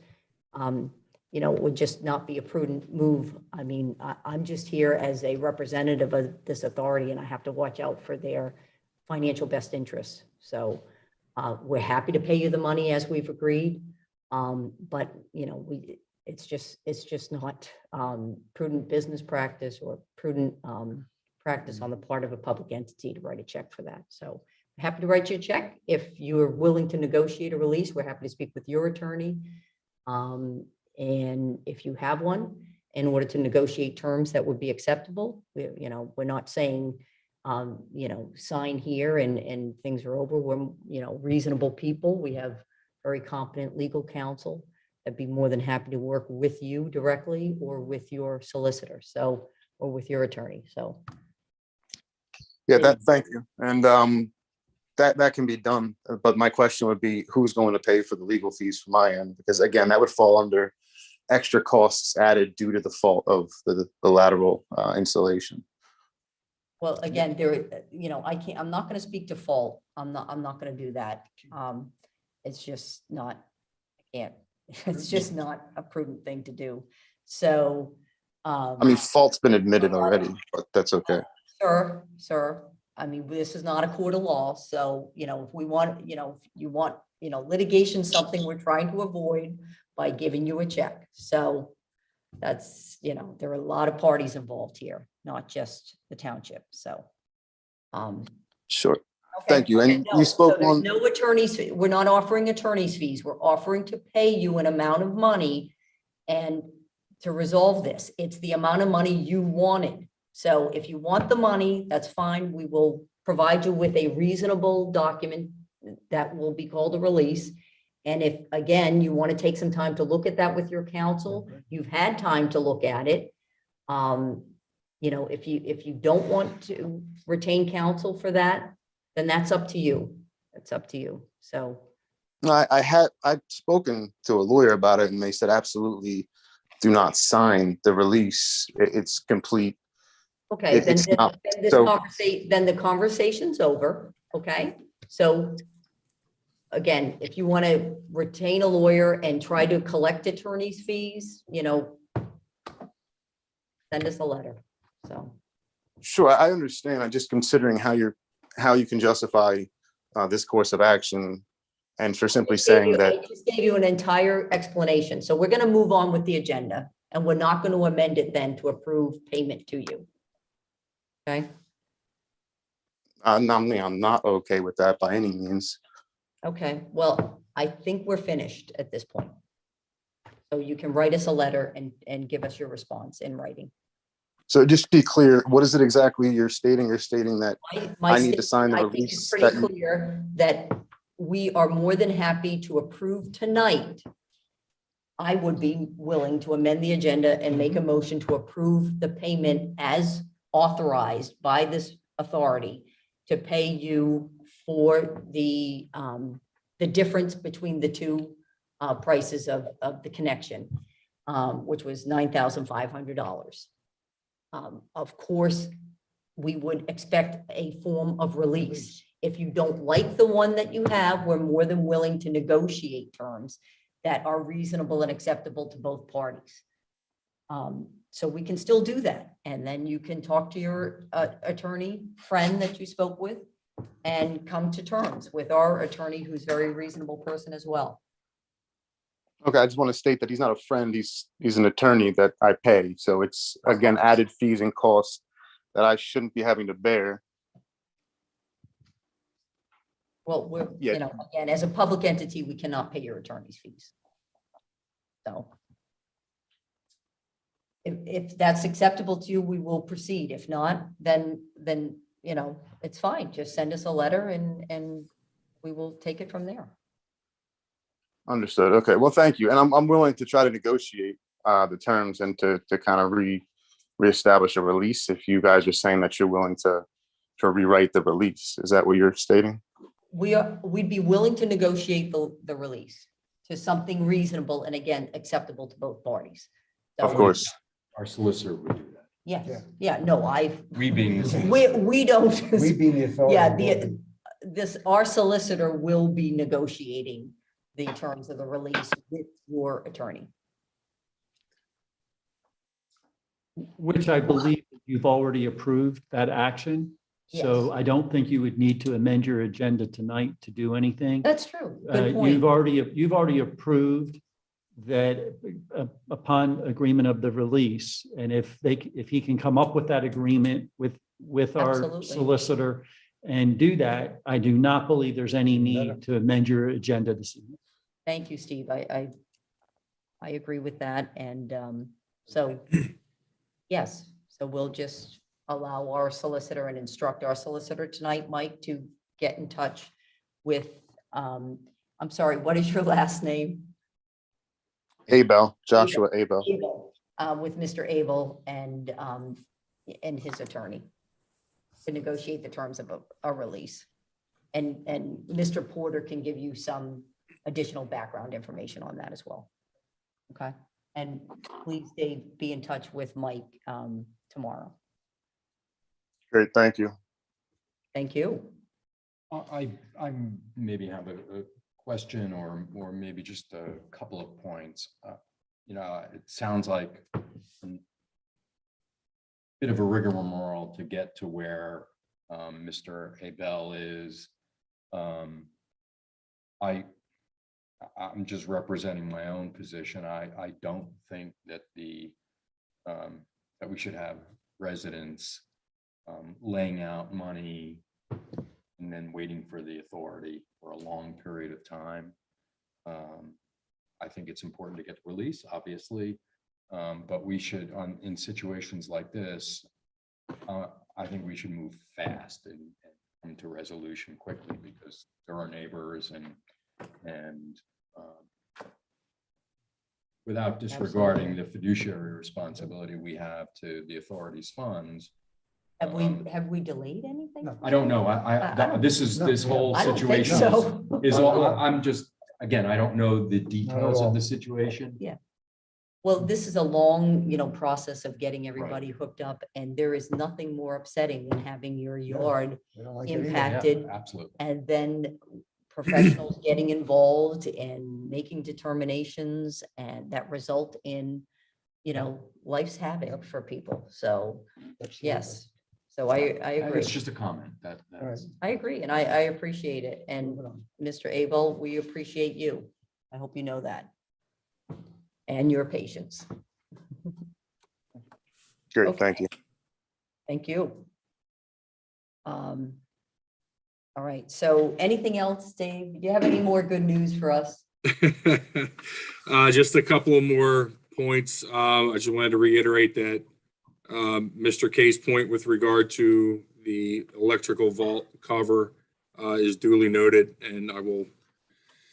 it would just not be a prudent move. I mean, I'm just here as a representative of this authority, and I have to watch out for their financial best interests. So we're happy to pay you the money as we've agreed. But it's just not prudent business practice or prudent practice on the part of a public entity to write a check for that. So I'm happy to write you a check. If you are willing to negotiate a release, we're happy to speak with your attorney. And if you have one, in order to negotiate terms that would be acceptable, we're not saying, sign here and things are over. We're, reasonable people. We have very competent legal counsel. I'd be more than happy to work with you directly or with your solicitor, or with your attorney, so. Yeah, thank you. And that can be done. But my question would be, who's going to pay for the legal fees from my end? Because again, that would fall under extra costs added due to the fault of the lateral installation. Well, again, I'm not going to speak to fault. I'm not going to do that. It's just not, it's just not a prudent thing to do. So. I mean, fault's been admitted already, but that's okay. Sir, I mean, this is not a court of law. So, if we want, if you want, litigation, something we're trying to avoid by giving you a check. So that's, there are a lot of parties involved here, not just the township. So. Sure. Okay. Thank you. And No, you spoke so there's on. no attorneys. We're not offering attorney's fees. We're offering to pay you an amount of money and to resolve this. It's the amount of money you wanted. So if you want the money, that's fine. We will provide you with a reasonable document that will be called a release. And if, again, you want to take some time to look at that with your counsel, you've had time to look at it. If you don't want to retain counsel for that, then that's up to you. It's up to you. So. I've spoken to a lawyer about it and they said, absolutely do not sign the release. It's complete. Okay, then the conversation's over. Okay, so again, if you want to retain a lawyer and try to collect attorney's fees, send us a letter. So. Sure, I understand. I'm just considering how you can justify this course of action, and for simply saying that. I just gave you an entire explanation. So we're going to move on with the agenda, and we're not going to amend it then to approve payment to you. Okay. I'm not okay with that by any means. Okay. Well, I think we're finished at this point. So you can write us a letter and give us your response in writing. So just to be clear, what is it exactly you're stating? You're stating that My I need to sign the I think release. it's pretty clear that we are more than happy to approve tonight. I would be willing to amend the agenda and make a motion to approve the payment as authorized by this authority to pay you for the difference between the two prices of the connection, which was $9,500. Of course, we would expect a form of release. If you don't like the one that you have, we're more than willing to negotiate terms that are reasonable and acceptable to both parties. So we can still do that. And then you can talk to your attorney friend that you spoke with and come to terms with our attorney, who's a very reasonable person as well. Okay, I just want to state that he's not a friend. He's an attorney that I pay. So it's, again, added fees and costs that I shouldn't be having to bear. Well, we're, Yeah. again, as a public entity, we cannot pay your attorney's fees. So if that's acceptable to you, we will proceed. If not, then it's fine. Just send us a letter and we will take it from there. Understood. Okay, well, thank you. And I'm willing to try to negotiate the terms and to kind of reestablish a release if you guys are saying that you're willing to rewrite the release. Is that what you're stating? We'd be willing to negotiate the release to something reasonable and again, acceptable to both parties. So, Of course. Our solicitor would do that. Yes. Yeah, no, We being the we don't. We being the authority. Yeah, our solicitor will be negotiating the terms of the release with your attorney. Which I believe you've already approved that action. So Yes. I don't think you would need to amend your agenda tonight to do anything. That's true. Good point. You've already approved that upon agreement of the release. And if he can come up with that agreement with our Absolutely. solicitor and do that, I do not believe there's any need to amend your agenda this evening. Thank you, Steve. I I agree with that. And so, yes, so we'll just allow our solicitor and instruct our solicitor tonight, Mike, to get in touch with, I'm sorry, what is your last name? Abel, Joshua Abel. Abel, with Mr. Abel and his attorney to negotiate the terms of a release. And Mr. Porter can give you some additional background information on that as well. Okay, and please, Dave, be in touch with Mike tomorrow. Great, thank you. Thank you. I maybe have a question or maybe just a couple of points. It sounds like a bit of a rigmarole to get to where Mr. Abel is. I'm just representing my own position. I don't think that that we should have residents laying out money and then waiting for the authority for a long period of time. I think it's important to get the release, obviously, but we should, in situations like this, I think we should move fast and come to resolution quickly because there are neighbors and without disregarding the fiduciary responsibility we have to the authority's funds. Have we delayed anything? I don't know. This whole I don't think situation so. is all, I'm just, again, I don't know the details of the situation. Yeah. Well, this is a long, process of getting everybody hooked up, and there is nothing more upsetting than having your yard We don't like it either. impacted, Absolutely. and then professionals getting involved and making determinations, and that result in, life's havoc for people. So, yes. So I agree. It's just a comment that's. I agree, and I appreciate it. And Moving on. Mr. Abel, we appreciate you. I hope you know that. And your patience. Great, Okay. thank you. Thank you. All right, so anything else, Dave? Do you have any more good news for us? Just a couple of more points. I just wanted to reiterate that Mr. K's point with regard to the electrical vault cover is duly noted, and I will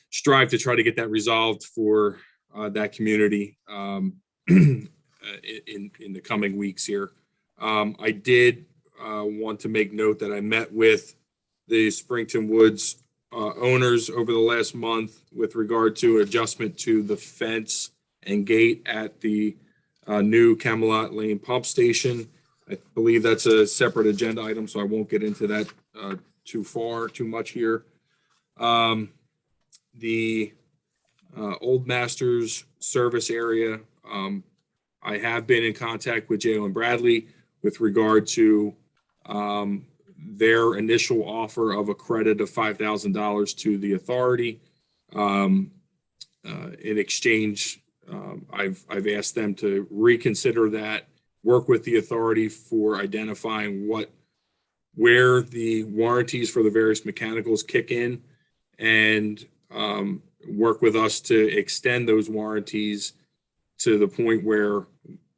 strive to try to get that resolved for that community in the coming weeks here. I did want to make note that I met with the Springton Woods owners over the last month with regard to adjustment to the fence and gate at the new Camelot Lane pump station. I believe that's a separate agenda item, so I won't get into that too much here. The Old Masters service area, I have been in contact with Jalen Bradley with regard to their initial offer of a credit of $5,000 to the authority. In exchange, I've asked them to reconsider that, work with the authority for identifying where the warranties for the various mechanicals kick in, and work with us to extend those warranties to the point where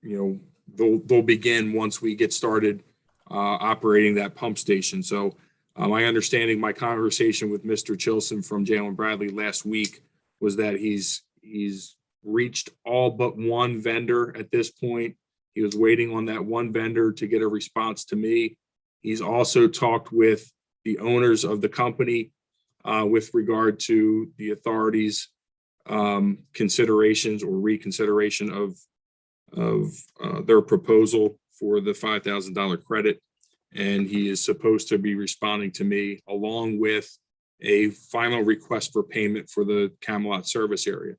they'll begin once we get started operating that pump station. So my understanding, my conversation with Mr. Chilson from Jalen Bradley last week was that he's reached all but one vendor at this point. He was waiting on that one vendor to get a response to me. He's also talked with the owners of the company with regard to the authorities' considerations or reconsideration of their proposal for the $5,000 credit. And he is supposed to be responding to me along with a final request for payment for the Camelot service area.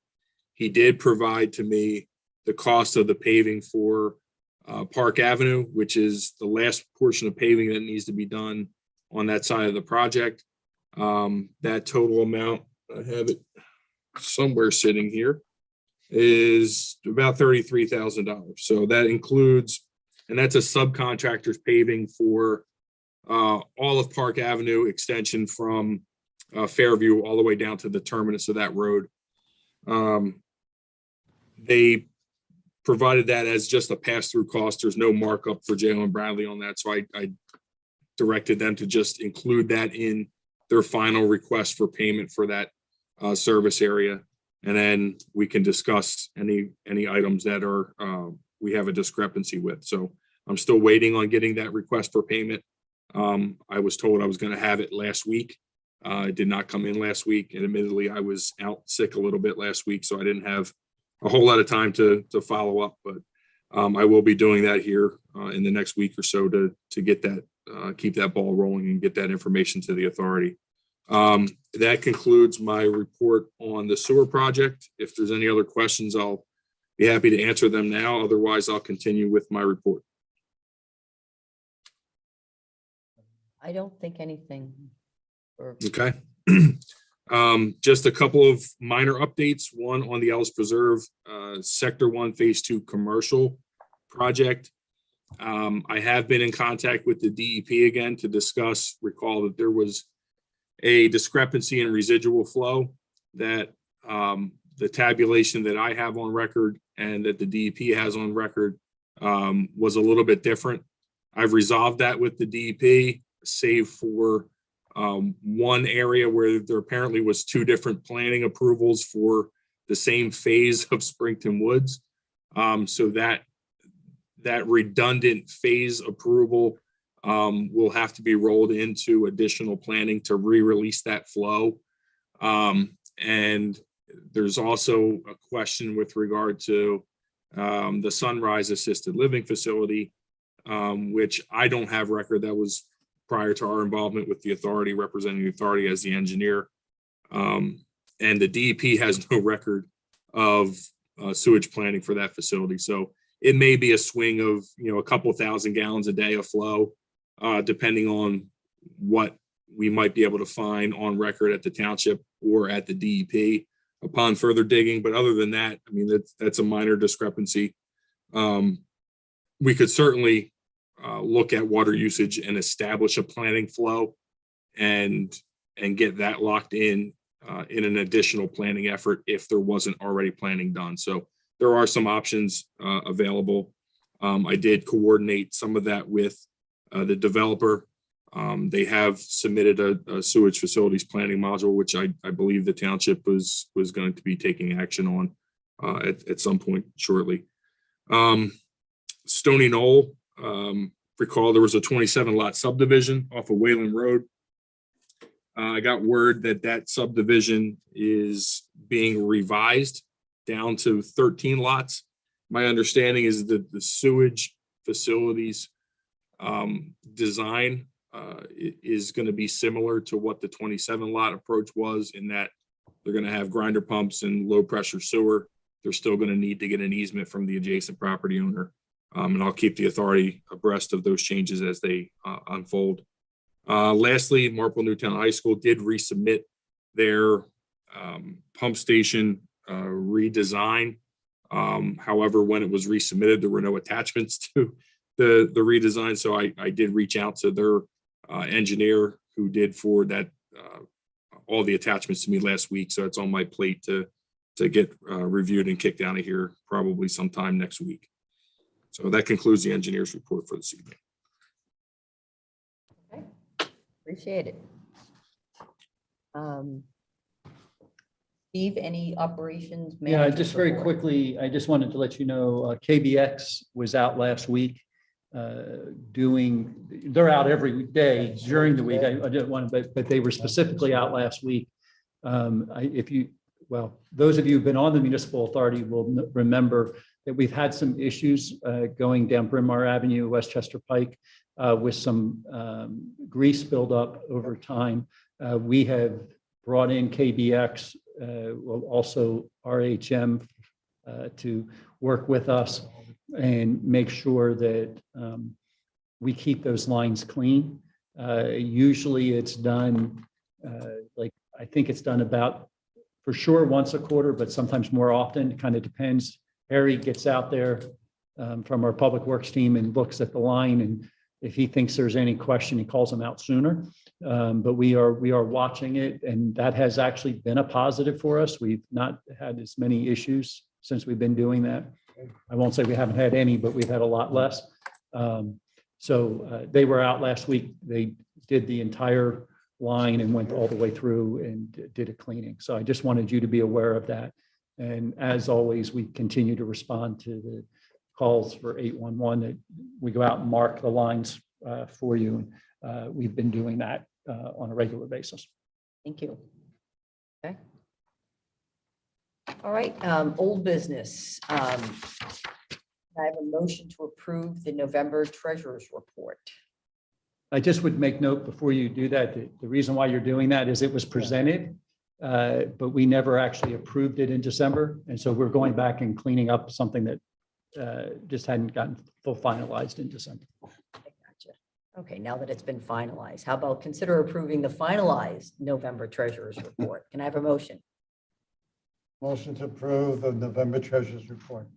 He did provide to me the cost of the paving for Park Avenue, which is the last portion of paving that needs to be done on that side of the project. That total amount, I have it somewhere sitting here, is about $33,000. So that includes, and that's a subcontractor's paving for all of Park Avenue extension from Fairview all the way down to the terminus of that road. they provided that as just a pass-through cost. There's no markup for Jalen Bradley on that. So I directed them to just include that in their final request for payment for that service area. And then we can discuss any items that are we have a discrepancy with. So I'm still waiting on getting that request for payment. I was told I was going to have it last week. It did not come in last week. And admittedly, I was out sick a little bit last week, so I didn't have a whole lot of time to follow up. But I will be doing that here in the next week or so to get that, keep that ball rolling and get that information to the authority. That concludes my report on the sewer project. If there's any other questions, I'll be happy to answer them now. Otherwise, I'll continue with my report. I don't think anything. Okay. Just a couple of minor updates. One on the Ellis Preserve Sector 1 Phase 2 commercial project. I have been in contact with the DEP again to discuss, recall that there was a discrepancy in residual flow that the tabulation that I have on record and that the DEP has on record was a little bit different. I've resolved that with the DEP, save for one area where there apparently was two different planning approvals for the same phase of Springton Woods. So that redundant phase approval will have to be rolled into additional planning to re-release that flow. And there's also a question with regard to the Sunrise Assisted Living Facility, which I don't have record. That was prior to our involvement with the authority, representing the authority as the engineer. And the DEP has no record of sewage planning for that facility. So it may be a swing of, a couple thousand gallons a day of flow, depending on what we might be able to find on record at the township or at the DEP upon further digging. But other than that, I mean, that's a minor discrepancy. We could certainly look at water usage and establish a planning flow and get that locked in an additional planning effort if there wasn't already planning done. So there are some options available. I did coordinate some of that with the developer. They have submitted a sewage facilities planning module, which I believe the township was going to be taking action on at some point shortly. Stony Knoll, recall there was a 27 lot subdivision off of Wayland Road. I got word that subdivision is being revised down to 13 lots. My understanding is that the sewage facilities design is going to be similar to what the 27 lot approach was, in that they're going to have grinder pumps and low pressure sewer. They're still going to need to get an easement from the adjacent property owner. And I'll keep the authority abreast of those changes as they unfold. Lastly, Marple Newtown High School did resubmit their pump station redesign. However, when it was resubmitted, there were no attachments to the redesign. So I did reach out to their engineer, who did forward that all the attachments to me last week. So it's on my plate to get reviewed and kicked out of here probably sometime next week. So that concludes the engineer's report for this evening. Okay, appreciate it. Steve, any operations? Yeah, management just very report? quickly, I just wanted to let you know, KBX was out last week they're out every day during the week. I didn't want to, but they were specifically out last week. Those of you who've been on the municipal authority will remember that we've had some issues going down Bryn Mawr Avenue, Westchester Pike, with some grease buildup over time. We have brought in KBX, also RHM, to work with us and make sure that we keep those lines clean. Usually it's done, I think it's done about, for sure, once a quarter, but sometimes more often. It kind of depends. Harry gets out there from our public works team and looks at the line, and if he thinks there's any question, he calls them out sooner. But we are watching it, and that has actually been a positive for us. We've not had as many issues since we've been doing that. I won't say we haven't had any, but we've had a lot less. So they were out last week. They did the entire line and went all the way through and did a cleaning. So I just wanted you to be aware of that. And as always, we continue to respond to the calls for 811. We go out and mark the lines for you. We've been doing that on a regular basis. Thank you. Okay. All right, old business. I have a motion to approve the November treasurer's report. I just would make note before you do that, the reason why you're doing that is it was presented, but we never actually approved it in December. And so we're going back and cleaning up something that just hadn't gotten full finalized in December. I gotcha. Okay, now that it's been finalized, how about consider approving the finalized November treasurer's report? Can I have a motion? Motion to approve the November treasurer's report.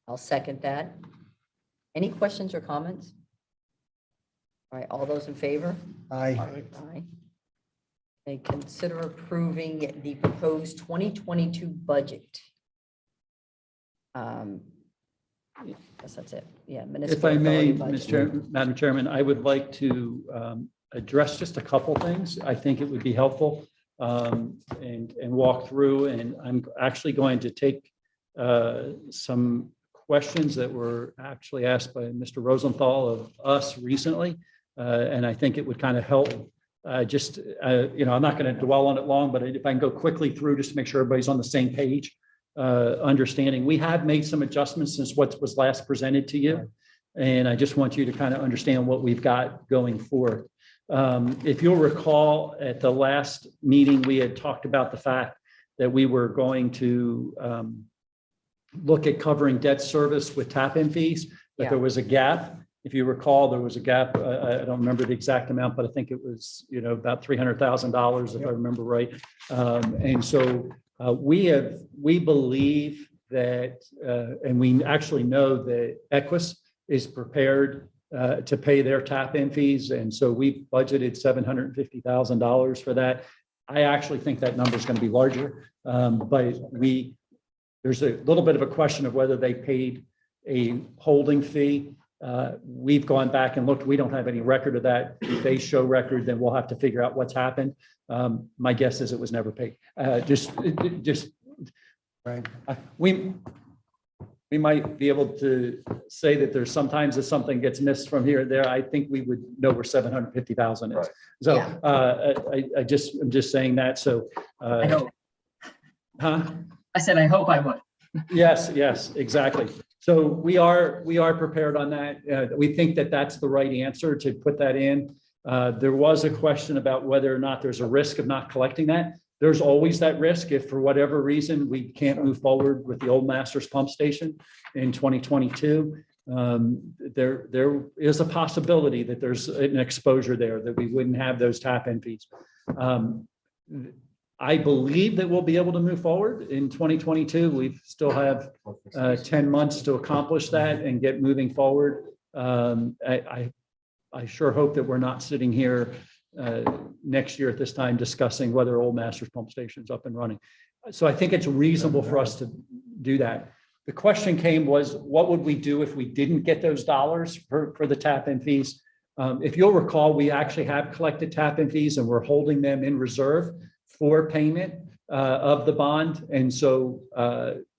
I'll second that. Any questions or comments? All right, all those in favor? Aye. Aye. Okay, consider approving the proposed 2022 budget. Guess that's it. Yeah. If Municipal I may, Authority budget. Madam Chairman, I would like to address just a couple things. I think it would be helpful and walk through, and I'm actually going to take some questions that were actually asked by Mr. Rosenthal of us recently. And I think it would kind of help I'm not going to dwell on it long, but if I can go quickly through just to make sure everybody's on the same page, understanding. We have made some adjustments since what was last presented to you. And I just want you to kind of understand what we've got going forward. If you'll recall, at the last meeting, we had talked about the fact that we were going to look at covering debt service with tap-in fees, but there was a gap. If you recall, there was a gap. I don't remember the exact amount, but I think it was, about $300,000, if I remember right. And so we believe that, and we actually know that Equus is prepared to pay their tap-in fees. And so we budgeted $750,000 for that. I actually think that number is going to be larger, but there's a little bit of a question of whether they paid a holding fee. We've gone back and looked. We don't have any record of that. If they show record, then we'll have to figure out what's happened. My guess is it was never paid. Right. We might be able to say that there's sometimes if something gets missed from here or there, I think we would know where 750,000 is. Right. So Yeah. I'm just saying that. So, I hope. huh? I said, I hope I would. Yes, exactly. So we are prepared on that. We think that that's the right answer to put that in. There was a question about whether or not there's a risk of not collecting that. There's always that risk if for whatever reason we can't move forward with the old Masters pump station in 2022. There is a possibility that there's an exposure there that we wouldn't have those tap-in fees. I believe that we'll be able to move forward in 2022. We still have 10 months to accomplish that and get moving forward. I sure hope that we're not sitting here next year at this time discussing whether old Masters pump station is up and running. So I think it's reasonable for us to do that. The question was, what would we do if we didn't get those dollars for the tap-in fees? If you'll recall, we actually have collected tap-in fees and we're holding them in reserve for payment of the bond. And so,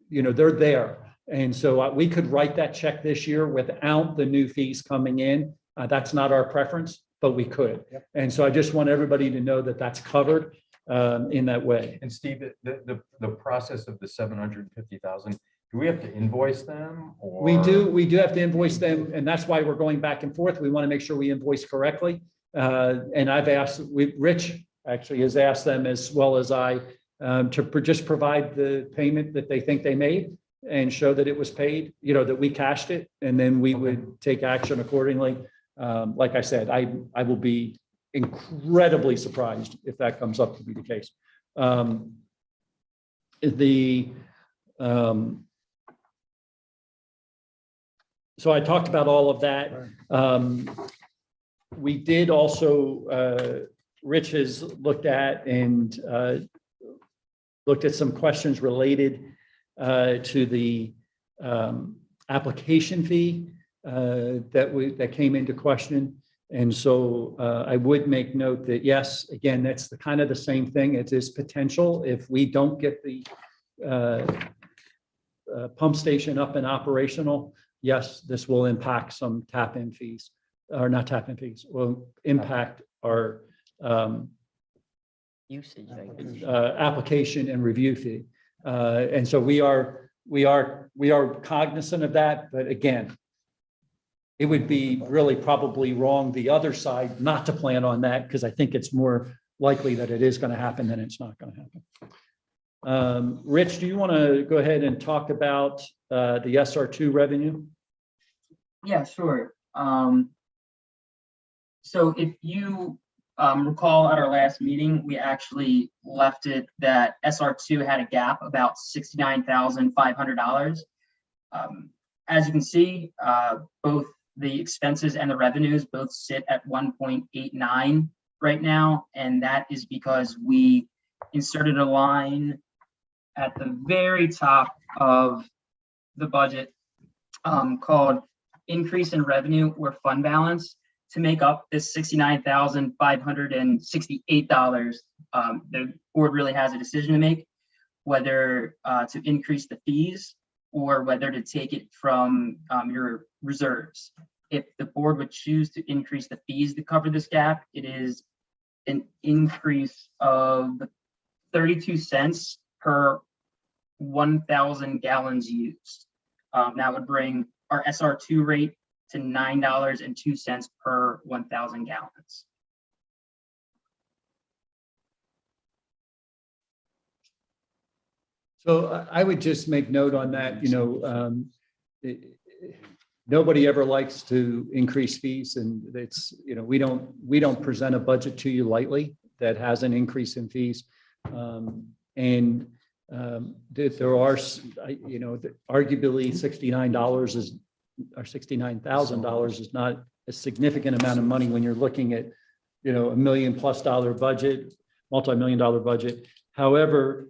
they're there. And so we could write that check this year without the new fees coming in. That's not our preference, but we could. Yep. And so I just want everybody to know that that's covered in that way. And Steve, the process of the 750,000, do we have to invoice them or? We do have to invoice them, and that's why we're going back and forth. We want to make sure we invoice correctly. And I've asked, Rich actually has asked them as well as I to just provide the payment that they think they made and show that it was paid, that we cashed it, and then we would take action accordingly. Like I said, I will be incredibly surprised if that comes up to be the case. So I talked about all of that. We did also, Rich has looked at some questions related to the application fee that came into question. And so I would make note that, yes, again, that's the kind of the same thing. It is potential. If we don't get the pump station up and operational, yes, this will impact some tap-in fees, or not tap-in fees, will impact our Usage. I guess. application and review fee. And so we are cognizant of that, but again, it would be really probably wrong the other side not to plan on that, because I think it's more likely that it is going to happen than it's not going to happen. Rich, do you want to go ahead and talk about the SR2 revenue? Yeah, sure. So if you recall at our last meeting, we actually left it that SR2 had a gap about $69,500. As you can see, both the expenses and the revenues both sit at 1.89 right now, and that is because we inserted a line at the very top of the budget called increase in revenue or fund balance to make up this $69,568. The board really has a decision to make, whether to increase the fees or whether to take it from your reserves. If the board would choose to increase the fees to cover this gap, it is an increase of 32 cents per 1,000 gallons used. That would bring our SR2 rate to $9.02 per 1,000 gallons. So I would just make note on that, nobody ever likes to increase fees, and it's, we don't present a budget to you lightly that has an increase in fees. And there are, arguably $69 is, or $69,000 is not a significant amount of money when you're looking at, $1 million+ budget, multi-million-dollar budget. However,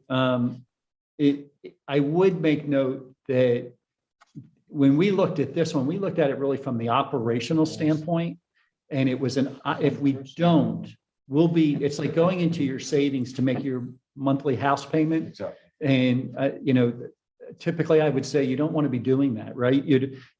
I would make note that when we looked at this one, we looked at it really from the operational standpoint, and it was if we don't, it's like going into your savings to make your monthly house payment. Exactly. And, typically I would say you don't want to be doing that, right?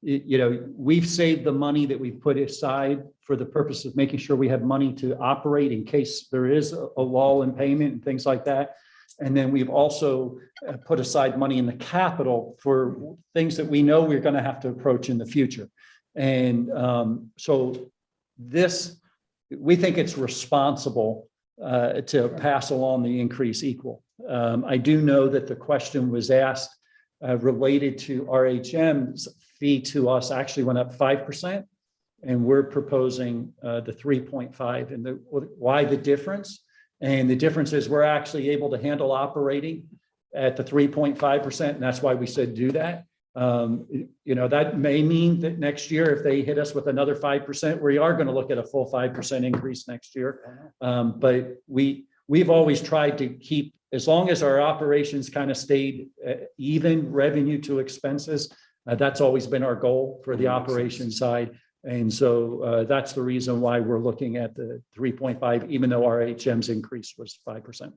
We've saved the money that we've put aside for the purpose of making sure we have money to operate in case there is a lull in payment and things like that. And then we've also put aside money in the capital for things that we know we're going to have to approach in the future. And so we think it's responsible to pass along the increase equal. I do know that the question was asked related to RHM's fee to us actually went up 5%, and we're proposing the 3.5. And why the difference? And the difference is we're actually able to handle operating at the 3.5%, and that's why we said do that. That may mean that next year, if they hit us with another 5%, we are going to look at a full 5% increase next year. But we've always tried to keep, as long as our operations kind of stayed even revenue to expenses, that's always been our goal for the operations side. And so that's the reason why we're looking at the 3.5, even though our HM's increase was 5%.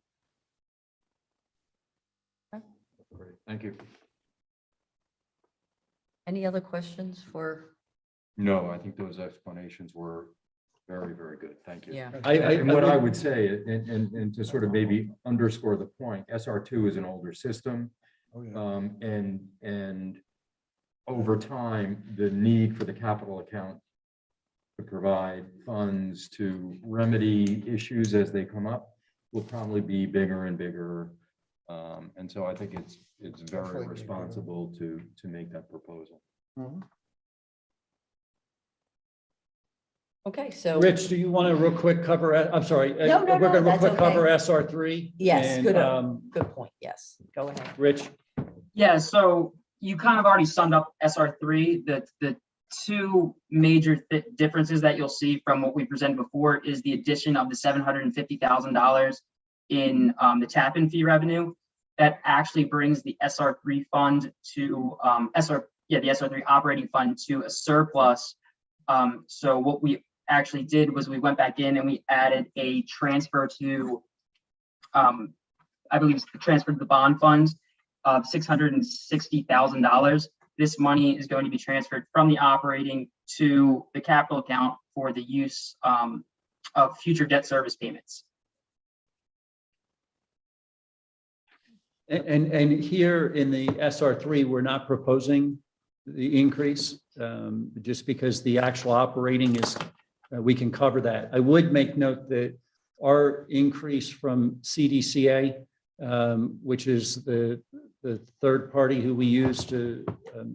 Great, thank you. Any other questions for, No, I think those explanations were very, very good. Thank you. yeah, And what I would say, and to sort of maybe underscore the point, SR2 is an older system. Oh, yeah. And over time, the need for the capital account to provide funds to remedy issues as they come up will probably be bigger and bigger. And so I think it's very Definitely. responsible to make that proposal. Mhm. okay, so. Rich, do you want to real quick cover, I'm sorry. No, We're going to real that's quick cover okay. SR3. Yes, and, good point, yes, go ahead. Rich, Yeah, so you kind of already summed up SR3. The two major differences that you'll see from what we presented before is the addition of the $750,000 in the tap-in fee revenue. that actually brings the SR3 fund to the SR3 operating fund to a surplus. So what we actually did was we went back in and we added a transfer to, I believe it's the transfer to the bond funds of $660,000. This money is going to be transferred from the operating to the capital account for the use of future debt service payments. And here in the SR3, we're not proposing the increase, just because the actual operating is, we can cover that. I would make note that our increase from CDCA, which is the third party who we use to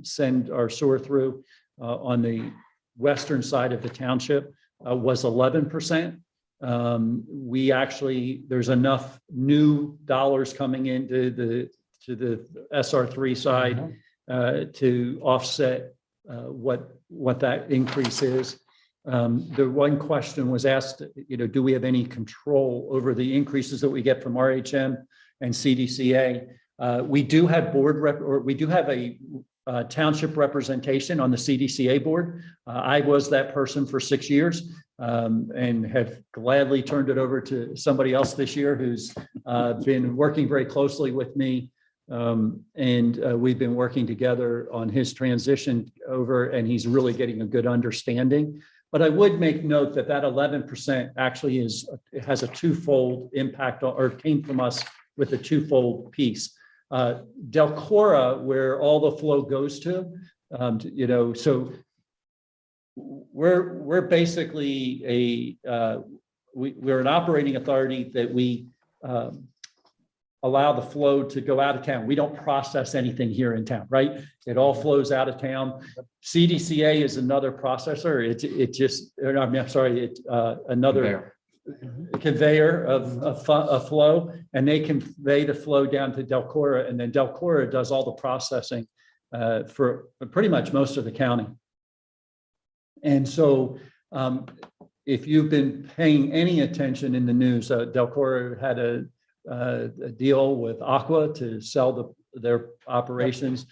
send our sewer through on the western side of the township, was 11%. We actually, there's enough new dollars coming into the SR3 side to offset what that increase is. The one question was asked, do we have any control over the increases that we get from RHM and CDCA? We do have we do have a township representation on the CDCA board. I was that person for 6 years and have gladly turned it over to somebody else this year who's been working very closely with me. We've been working together on his transition over, and he's really getting a good understanding. But I would make note that that 11% actually has a twofold impact, or came from us with a twofold piece. Delcora, where all the flow goes to, so we're basically we're an operating authority that we allow the flow to go out of town. We don't process anything here in town, right? It all flows out of town. CDCA is another processor. Another conveyor of flow, and they convey the flow down to Delcora, and then Delcora does all the processing for pretty much most of the county. And so if you've been paying any attention in the news, Delcora had a deal with Aqua to sell their operations.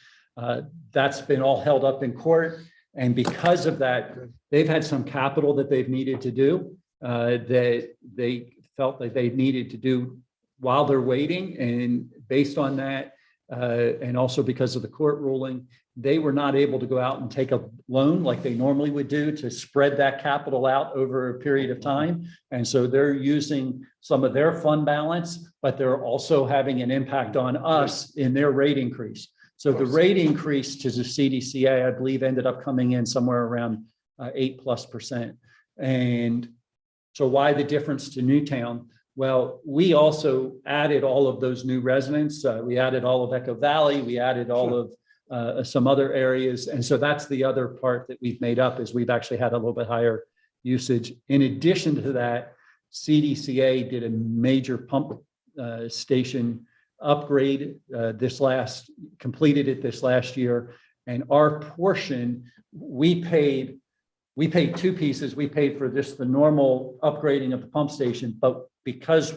That's been all held up in court. And because of that, they've had some capital that they've needed to do that they felt that they needed to do while they're waiting. And based on that, and also because of the court ruling, they were not able to go out and take a loan like they normally would do to spread that capital out over a period of time. And so they're using some of their fund balance, but they're also having an impact on us in their rate increase. So the rate increase to the CDCA, I believe, ended up coming in somewhere around 8+%. And so why the difference to Newtown? Well, we also added all of those new residents. We added all of Echo Valley. We added all of some other areas. And so that's the other part that we've made up, is we've actually had a little bit higher usage. In addition to that, CDCA did a major pump station upgrade completed it this last year. And our portion, we paid two pieces. We paid for just the normal upgrading of the pump station, but because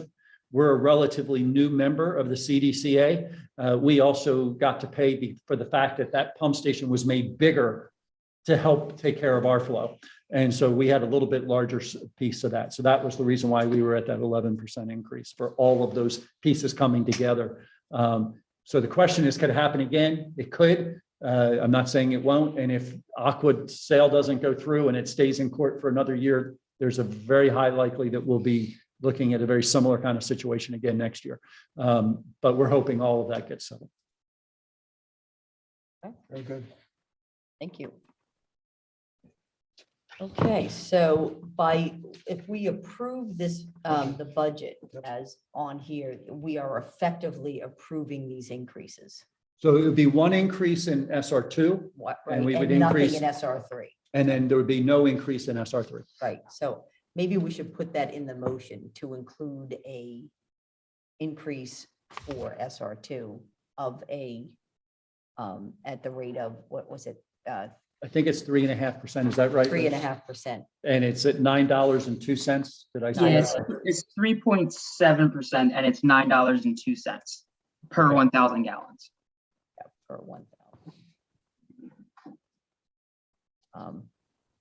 we're a relatively new member of the CDCA, we also got to pay for the fact that that pump station was made bigger to help take care of our flow. And so we had a little bit larger piece of that. So that was the reason why we were at that 11% increase for all of those pieces coming together. So the question is, could it happen again? It could. I'm not saying it won't. And if Aqua sale doesn't go through and it stays in court for another year, there's a very high likely that we'll be looking at a very similar kind of situation again next year. But we're hoping all of that gets settled. Very good. Thank you. Okay, so if we approve this, the budget as on here, we are effectively approving these increases. So it would be one increase in SR2, Right, and we would nothing increase, in SR3. and then there would be no increase in SR3. Right, so maybe we should put that in the motion to include a increase for SR2 of at the rate of, what was it? I think it's 3.5%. Is that right? 3.5%. And it's at $9.02. Did I say Yes, that? it's 3.7% and it's $9.02 per Okay. 1,000 gallons. For 1,000.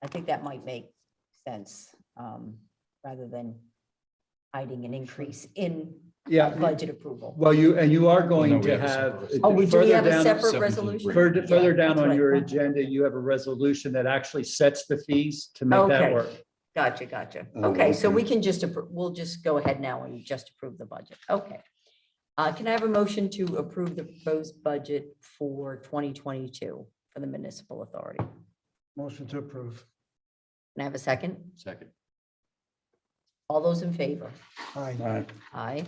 I think that might make sense, rather than hiding an increase in Yeah. budget approval. Well, you are going no, we to have a have. separate- Oh, we do further have a down- separate 17. resolution? Further Yeah, down that's on right. your agenda, you have a resolution that actually sets the fees to make that Okay. work. Gotcha. Oh, Okay, so okay. we can just, we'll just go ahead now and just approve the budget. Okay. Can I have a motion to approve the proposed budget for 2022 for the Municipal Authority? Motion to approve. Can I have a second? Second. All those in favor? Aye. Aye.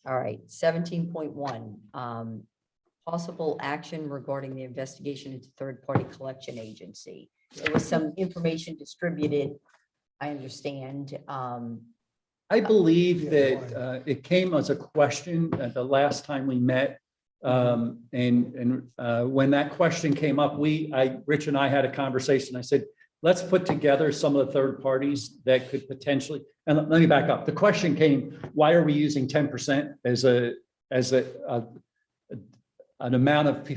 All right, 17.1, possible action regarding the investigation into third-party collection agency. There was some information distributed, I understand. I believe that it came as a question at the last time we met. And when that question came up, Rich and I had a conversation. I said, let's put together some of the third parties that could potentially, and let me back up. The question came, why are we using 10% as an amount of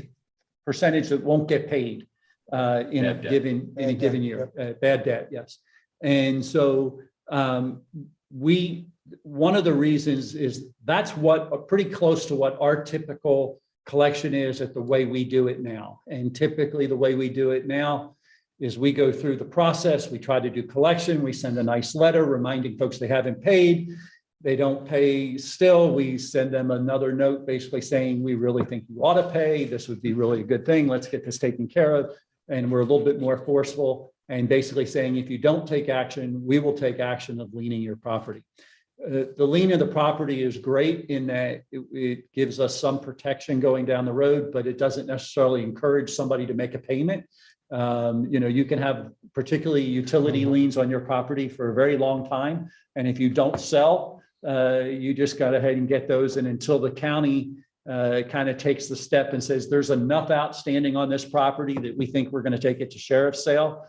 percentage that won't get paid in a Bad debt. given Bad given debt, year? Bad debt, yes. And so one of the reasons is that's pretty close to what our typical collection is at the way we do it now. And typically the way we do it now is we go through the process, we try to do collection, we send a nice letter reminding folks they haven't paid. They don't pay still, we send them another note basically saying, we really think you ought to pay. This would be really a good thing. Let's get this taken care of. And we're a little bit more forceful and basically saying, if you don't take action, we will take action of liening your property. The lien of the property is great in that it gives us some protection going down the road, but it doesn't necessarily encourage somebody to make a payment. You can have particularly utility liens on your property for a very long time. And if you don't sell, you just got ahead and get those. And until the county kind of takes the step and says, there's enough outstanding on this property that we think we're going to take it to sheriff's sale.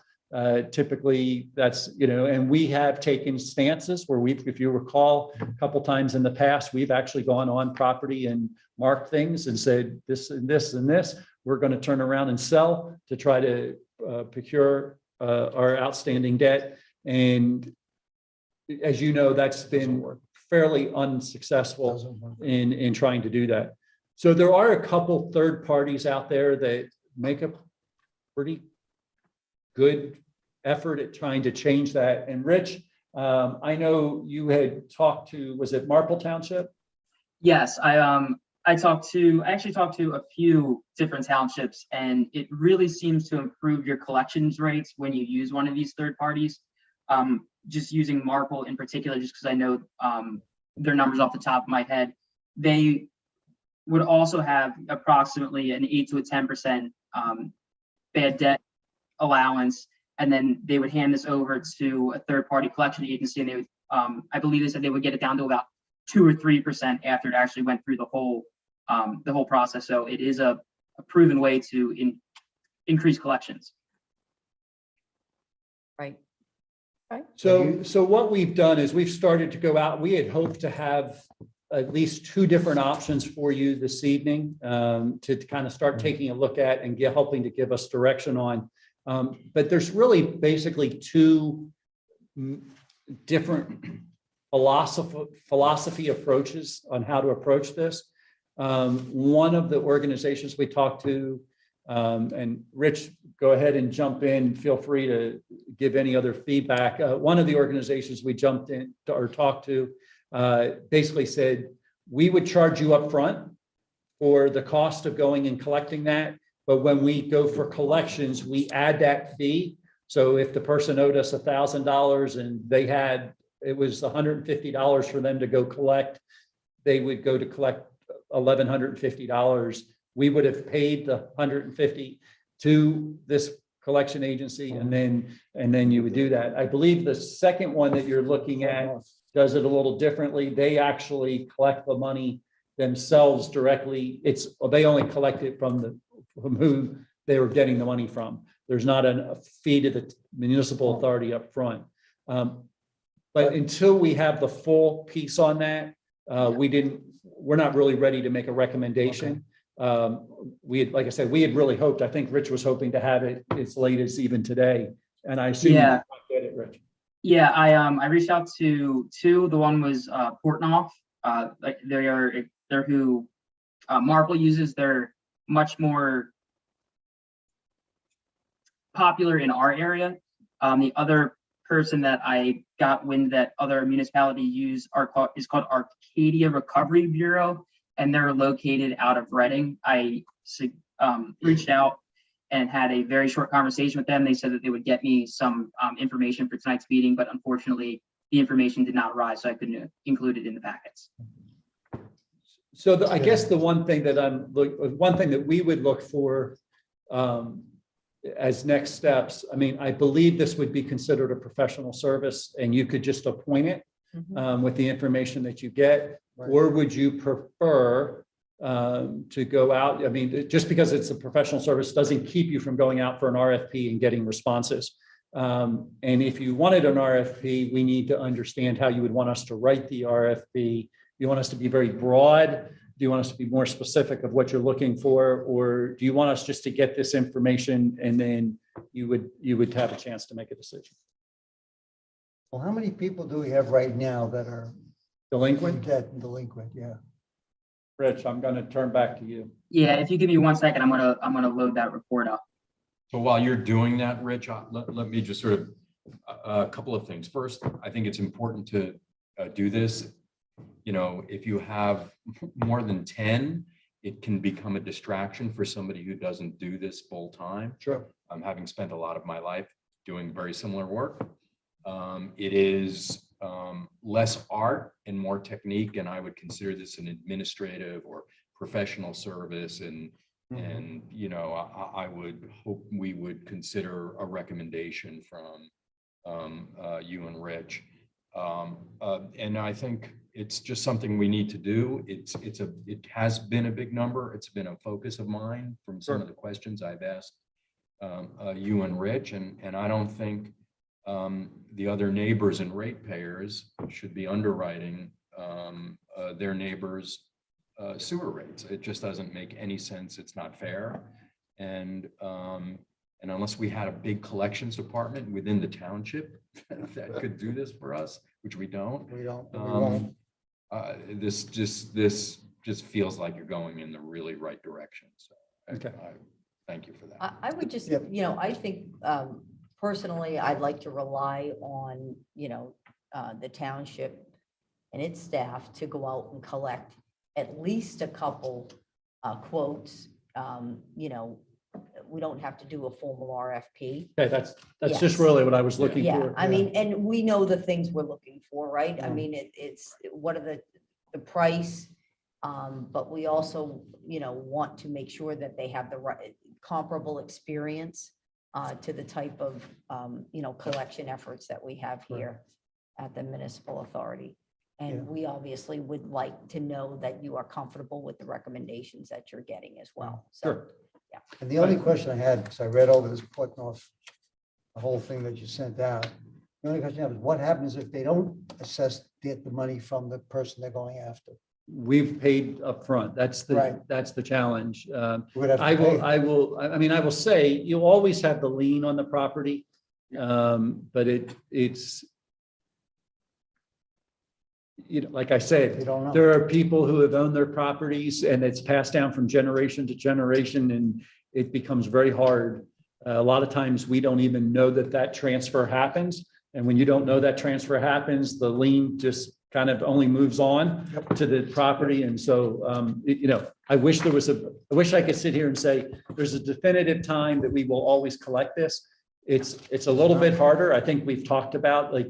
Typically that's, and we have taken stances where if you recall, a couple times in the past, we've actually gone on property and marked things and said, this and this and this, we're going to turn around and sell to try to procure our outstanding debt. And as you know, that's been fairly unsuccessful in trying to do that. So there are a couple third parties out there that make a pretty good effort at trying to change that. And Rich, I know you had talked to, was it Marple Township? Yes, I actually talked to a few different townships, and it really seems to improve your collections rates when you use one of these third parties. Just using Marple in particular, just because I know their numbers off the top of my head, they would also have approximately an 8 to 10% bad debt allowance, and then they would hand this over to a third-party collection agency, and they would, I believe they said they would get it down to about 2 or 3% after it actually went through the whole process. So it is a proven way to increase collections. Right. So what we've done is we've started to go out. We had hoped to have at least 2 different options for you this evening to kind of start taking a look at and helping to give us direction on. But there's really basically 2 different philosophy approaches on how to approach this. One of the organizations we talked to, and Rich, go ahead and jump in. Feel free to give any other feedback. One of the organizations we jumped in or talked to basically said, we would charge you up front for the cost of going and collecting that. But when we go for collections, we add that fee. So if the person owed us $1,000 and it was $150 for them to go collect, they would go to collect $1,150. We would have paid the $150 to this collection agency, and then you would do that. I believe the second one that you're looking at does it a little differently. They actually collect the money themselves directly. They only collect it from who they were getting the money from. There's not a fee to the municipal authority up front. But until we have the full piece on that, we're not really ready to make a recommendation. Like I said, we had really hoped, I think Rich was hoping to have it as late as even today. And I assume you Yeah. get it, Rich. Yeah, I reached out to two. The one was Portnoy. Like they're who Marple uses. They're much more popular in our area. The other person that I got wind that other municipality use is called Arcadia Recovery Bureau, and they're located out of Reading. I reached out and had a very short conversation with them. They said that they would get me some information for tonight's meeting, but unfortunately, the information did not arrive, so I couldn't include it in the packets. So I guess the one thing that one thing that we would look for as next steps, I mean, I believe this would be considered a professional service and you could just appoint it with the information that you get, Right. or would you prefer to go out? I mean, just because it's a professional service doesn't keep you from going out for an RFP and getting responses. And if you wanted an RFP, we need to understand how you would want us to write the RFP. You want us to be very broad? Do you want us to be more specific of what you're looking for? Or do you want us just to get this information and then you would have a chance to make a decision? Well, how many people do we have right now that are Delinquent? debt and delinquent? Yeah. Rich, I'm going to turn back to you. Yeah, if you give me 1 second, I'm gonna load that report up. So while you're doing that, Rich, let me just sort of a couple of things. First, I think it's important to do this. You know, if you have more than 10, it can become a distraction for somebody who doesn't do this full time. Sure. Having spent a lot of my life doing very similar work. It is less art and more technique, and I would consider this an administrative or professional service. And you know, I would hope we would consider a recommendation from you and Rich. And I think it's just something we need to do. It has been a big number. It's been a focus of mine from some of the questions I've asked you and Rich, and I don't think the other neighbors and ratepayers should be underwriting their neighbors' sewer rates. It just doesn't make any sense. It's not fair. And unless we had a big collections department within the township that could do this for us, which we don't. We won't. This just feels like you're going in the really right direction. So Okay. I thank you for that. I would just, Yep. you know, I think personally, I'd like to rely on, you know, the township and its staff to go out and collect at least a couple quotes. You know, we don't have to do a formal RFP. Okay, that's Yes. just really what I was looking Yeah, for. I mean, and we know the things we're looking for, right? I Yeah. mean, it's what are the price? But we also, you know, want to make sure that they have the right comparable experience to the type of, you know, collection efforts that we have here at the Municipal Authority. Yeah. And we obviously would like to know that you are comfortable with the recommendations that you're getting as well. So, Sure. And the only question I had, because I read over this Portnoy, the whole thing that you sent out. The only question I have is what happens if they don't get the money from the person they're going after? We've paid upfront. That's Right. the challenge. We're gonna have to I pay. will say, you'll always have the lien on the property. But it's, you know, like I We said, don't know. there are people who have owned their properties and it's passed down from generation to generation and it becomes very hard. A lot of times we don't even know that transfer happens. And when you don't know that transfer happens, the lien just kind of only moves on to the property. And so, you know, I wish I could sit here and say, there's a definitive time that we will always collect this. It's a little bit harder. I think we've talked about, like,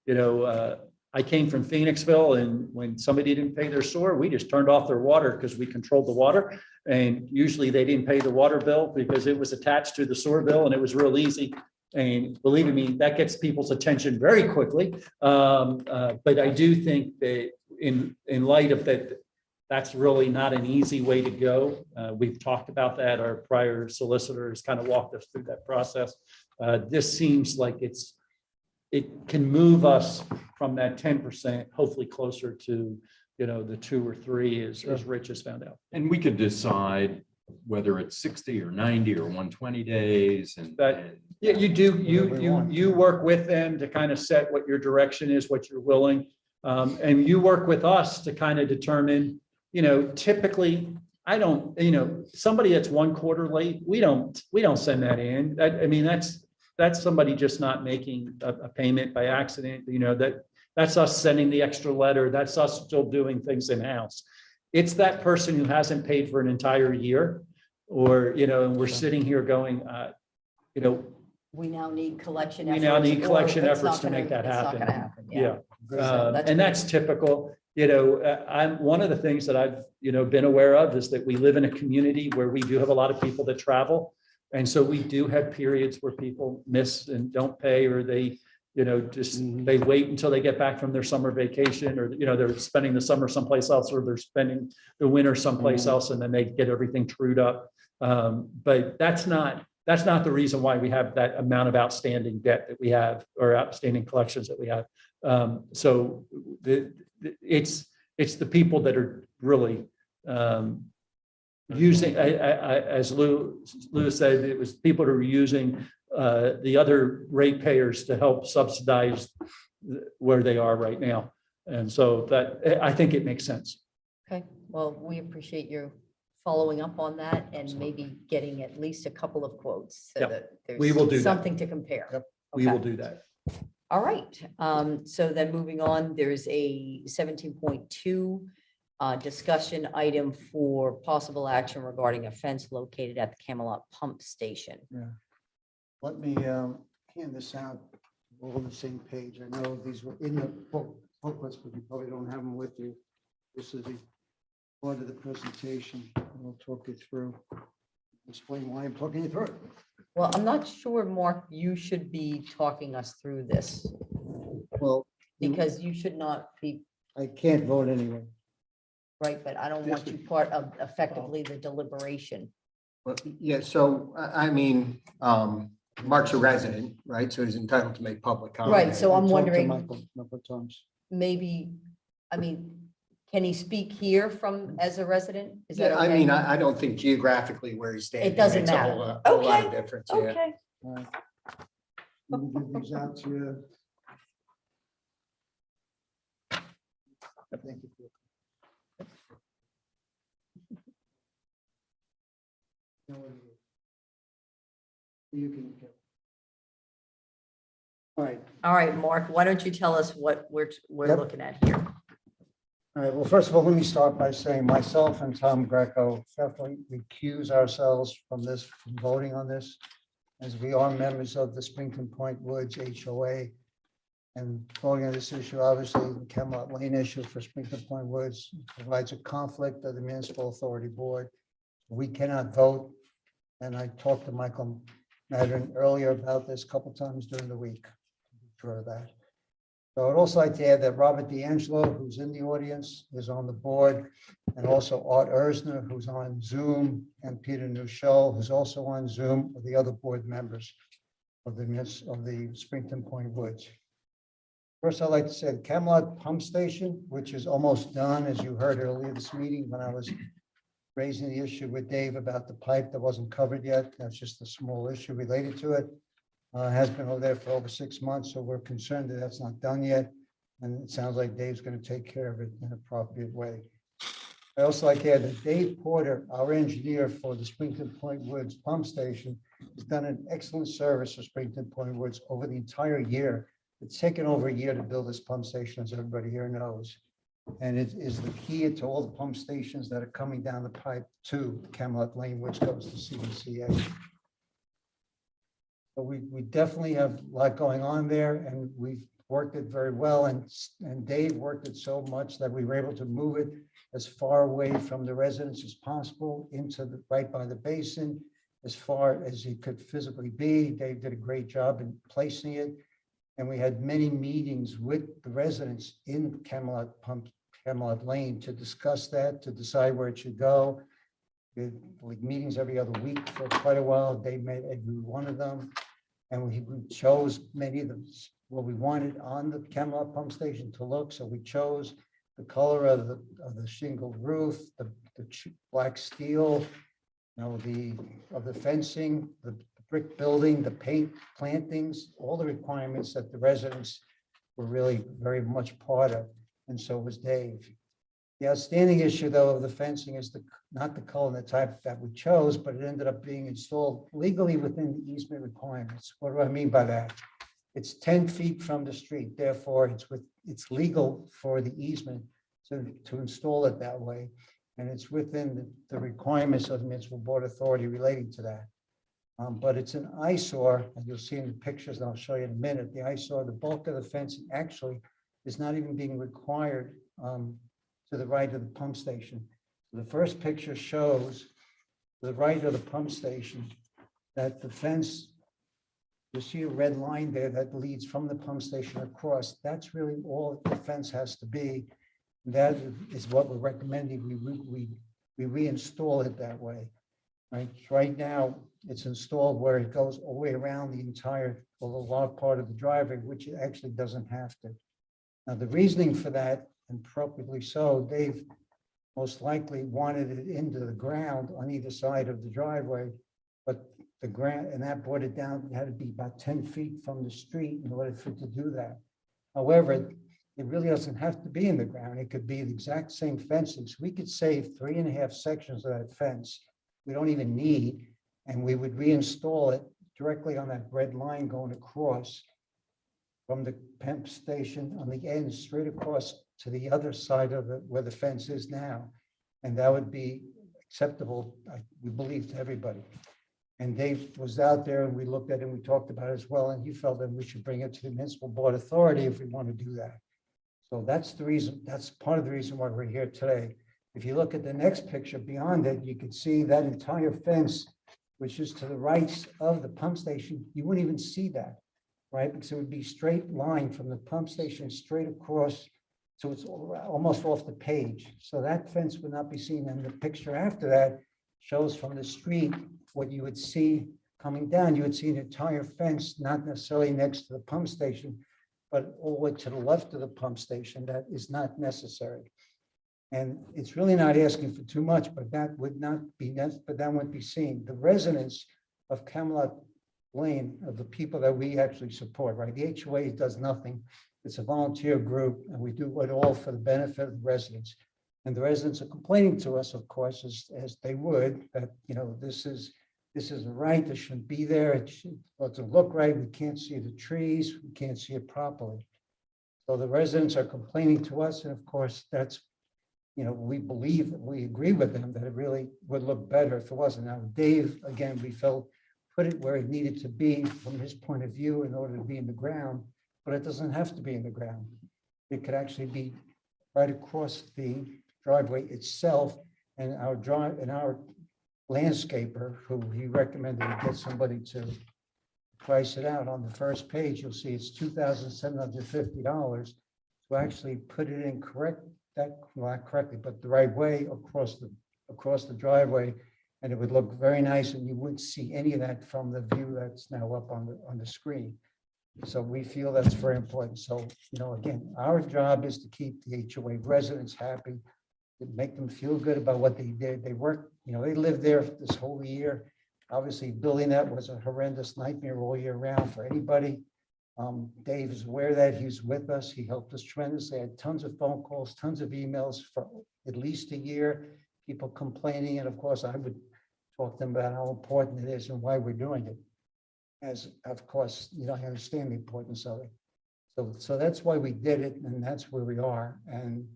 you know, I came from Phoenixville, and when somebody didn't pay their sewer, we just turned off their water because we controlled the water. And usually they didn't pay the water bill because it was attached to the sewer bill and it was real easy. And believe me, that gets people's attention very quickly. But I do think that in light of that, that's really not an easy way to go. We've talked about that. Our prior solicitors kind of walked us through that process. This seems like it can move us from that 10%, hopefully closer to the 2 or 3 is Rich has found out. And we could decide whether it's 60 or 90 or 120 days and. But- and- Yeah, you do, Whatever we want. you work with them to kind of set what your direction is, what you're willing. And you work with us to kind of determine, typically, I don't, somebody that's 1 quarter late, we don't send that in. I mean, that's somebody just not making a payment by accident, that's us sending the extra letter. That's us still doing things in-house. It's that person who hasn't paid for an entire year or, and we're sitting here going, We now need collection We efforts. now need or collection it's efforts not to make gonna- that it's not happen. gonna happen, Yeah. So that's And great. that's typical, I'm, one of the things that I've, been aware of is that we live in a community where we do have a lot of people that travel. And so we do have periods where people miss and don't pay, or they, just, they wait until they get back from their summer vacation, or, they're spending the summer someplace else, or they're spending the winter someplace else, and then they get everything trued up. But that's not the reason why we have that amount of outstanding debt that we have, or outstanding collections that we have. So it's the people that are really using, as Lewis said, it was people who are using the other ratepayers to help subsidize where they are right now. And so that, I think it makes sense. Okay, well, we appreciate you following up on that and maybe getting at least a couple of quotes so Yep, that there's we will do that. something to compare. Yep, We will Okay. do that. All right, so then moving on, there's a 17.2 discussion item for possible action regarding a fence located at the Camelot pump station. Let me hand this out. We're on the same page. I know these were in the booklets, but you probably don't have them with you. This is the part of the presentation. I'll talk you through, explain why I'm talking you through it. Well, I'm not sure, Mark, you should be talking us through this Well, because you should not be, I can't vote anyway. right, but I don't want you part of effectively the deliberation. Well, yeah, so I mean, Mark's a resident, right? So he's entitled to make public comment. Right, so I I'm talked to wondering, Michael a number of times. maybe, I mean, can he speak here from, as a resident? Is that Yeah, I okay? mean, I don't think geographically where he's standing. doesn't makes a matter. whole lot of Okay, difference, yeah. Okay, All right. Let me give these out to you. Thank you. You can. All right. all right, Mark, why don't you tell us what we're Yep. looking at here? All right, well, first of all, let me start by saying myself and Tom Greco definitely recuse ourselves from this, from voting on this, as we are members of the Springton Point Woods HOA. And voting on this issue, obviously, the Camelot Lane issue for Springton Point Woods provides a conflict of the Municipal Authority Board. We cannot vote. And I talked to Michael Madden earlier about this a couple times during the week. Sure of that. So I'd also like to add that Robert D'Angelo, who's in the audience, is on the board, and also Art Erzner, who's on Zoom, and Peter Nuchel, who's also on Zoom, are the other board members of the Springton Point Woods. First, I'd like to say the Camelot Pump Station, which is almost done, as you heard earlier this meeting when I was raising the issue with Dave about the pipe that wasn't covered yet. That's just a small issue related to it. Has been over there for over 6 months, so we're concerned that that's not done yet. And it sounds like Dave's going to take care of it in an appropriate way. I also like to add that Dave Porter, our engineer for the Springton Point Woods Pump Station, has done an excellent service for Springton Point Woods over the entire year. It's taken over a year to build this pump station, as everybody here knows. And it is the key to all the pump stations that are coming down the pipe to Camelot Lane, which goes to CDCA. But we definitely have a lot going on there, and we've worked it very well. And Dave worked it so much that we were able to move it as far away from the residents as possible into the, right by the basin, as far as he could physically be. Dave did a great job in placing it. And we had many meetings with the residents in Camelot Lane to discuss that, to decide where it should go. We had like meetings every other week for quite a while. They made every one of them. And we chose many of them, what we wanted on the Camelot pump station to look. So we chose the color of the shingle roof, the black steel, of the fencing, the brick building, the paint, plantings, all the requirements that the residents were really very much part of, and so was Dave. The outstanding issue, though, of the fencing is not the color and the type that we chose, but it ended up being installed legally within the easement requirements. What do I mean by that? It's 10 feet from the street, therefore it's legal for the easement to install it that way. And it's within the requirements of the Municipal Board Authority relating to that. But it's an eyesore, and you'll see in the pictures, and I'll show you in a minute, the eyesore, the bulk of the fencing actually is not even being required to the right of the pump station. The first picture shows to the right of the pump station that the fence, you see a red line there that leads from the pump station across. That's really all the fence has to be. That is what we're recommending. We reinstall it that way. Right. Right now, it's installed where it goes all the way around the entire, or the large part of the driveway, which it actually doesn't have to. Now, the reasoning for that, and appropriately so, Dave most likely wanted it into the ground on either side of the driveway, but the ground, and that brought it down, it had to be about 10 feet from the street in order for it to do that. However, it really doesn't have to be in the ground. It could be the exact same fencing. So we could save 3.5 sections of that fence we don't even need, and we would reinstall it directly on that red line going across from the pump station on the end, straight across to the other side of where the fence is now. And that would be acceptable, we believe, to everybody. And Dave was out there and we looked at it and we talked about it as well, and he felt that we should bring it to the Municipal Board Authority if we want to do that. So that's the reason, that's part of the reason why we're here today. If you look at the next picture beyond it, you can see that entire fence, which is to the right of the pump station. You wouldn't even see that, right? Because it would be straight line from the pump station straight across. So it's almost off the page. So that fence would not be seen. And the picture after that shows from the street what you would see coming down. You would see an entire fence, not necessarily next to the pump station, but all the way to the left of the pump station. That is not necessary. And it's really not asking for too much, but that would not be necessary, but that wouldn't be seen. The residents of Camelot Lane are the people that we actually support, right? The HOA does nothing. It's a volunteer group, and we do it all for the benefit of the residents. And the residents are complaining to us, of course, as they would, that, this isn't right. This shouldn't be there. It doesn't look right. We can't see the trees. We can't see it properly. So the residents are complaining to us, and of course, that's, we believe, we agree with them that it really would look better if it wasn't. Now, Dave, again, we felt put it where it needed to be from his point of view in order to be in the ground, but it doesn't have to be in the ground. It could actually be right across the driveway itself, and our landscaper, who he recommended we get somebody to price it out. On the first page, you'll see it's $2,750 to actually put it in not correctly, but the right way across the driveway, and it would look very nice, and you wouldn't see any of that from the view that's now up on the screen. So we feel that's very important. So, again, our job is to keep the HOA residents happy, to make them feel good about what they did. They worked, they lived there this whole year. Obviously, building that was a horrendous nightmare all year round for anybody. Dave is aware of that. He's with us. He helped us tremendously. I had tons of phone calls, tons of emails for at least a year, people complaining. And of course, I would talk to them about how important it is and why we're doing it. As of course, I understand the importance of it. So that's why we did it, and that's where we are. And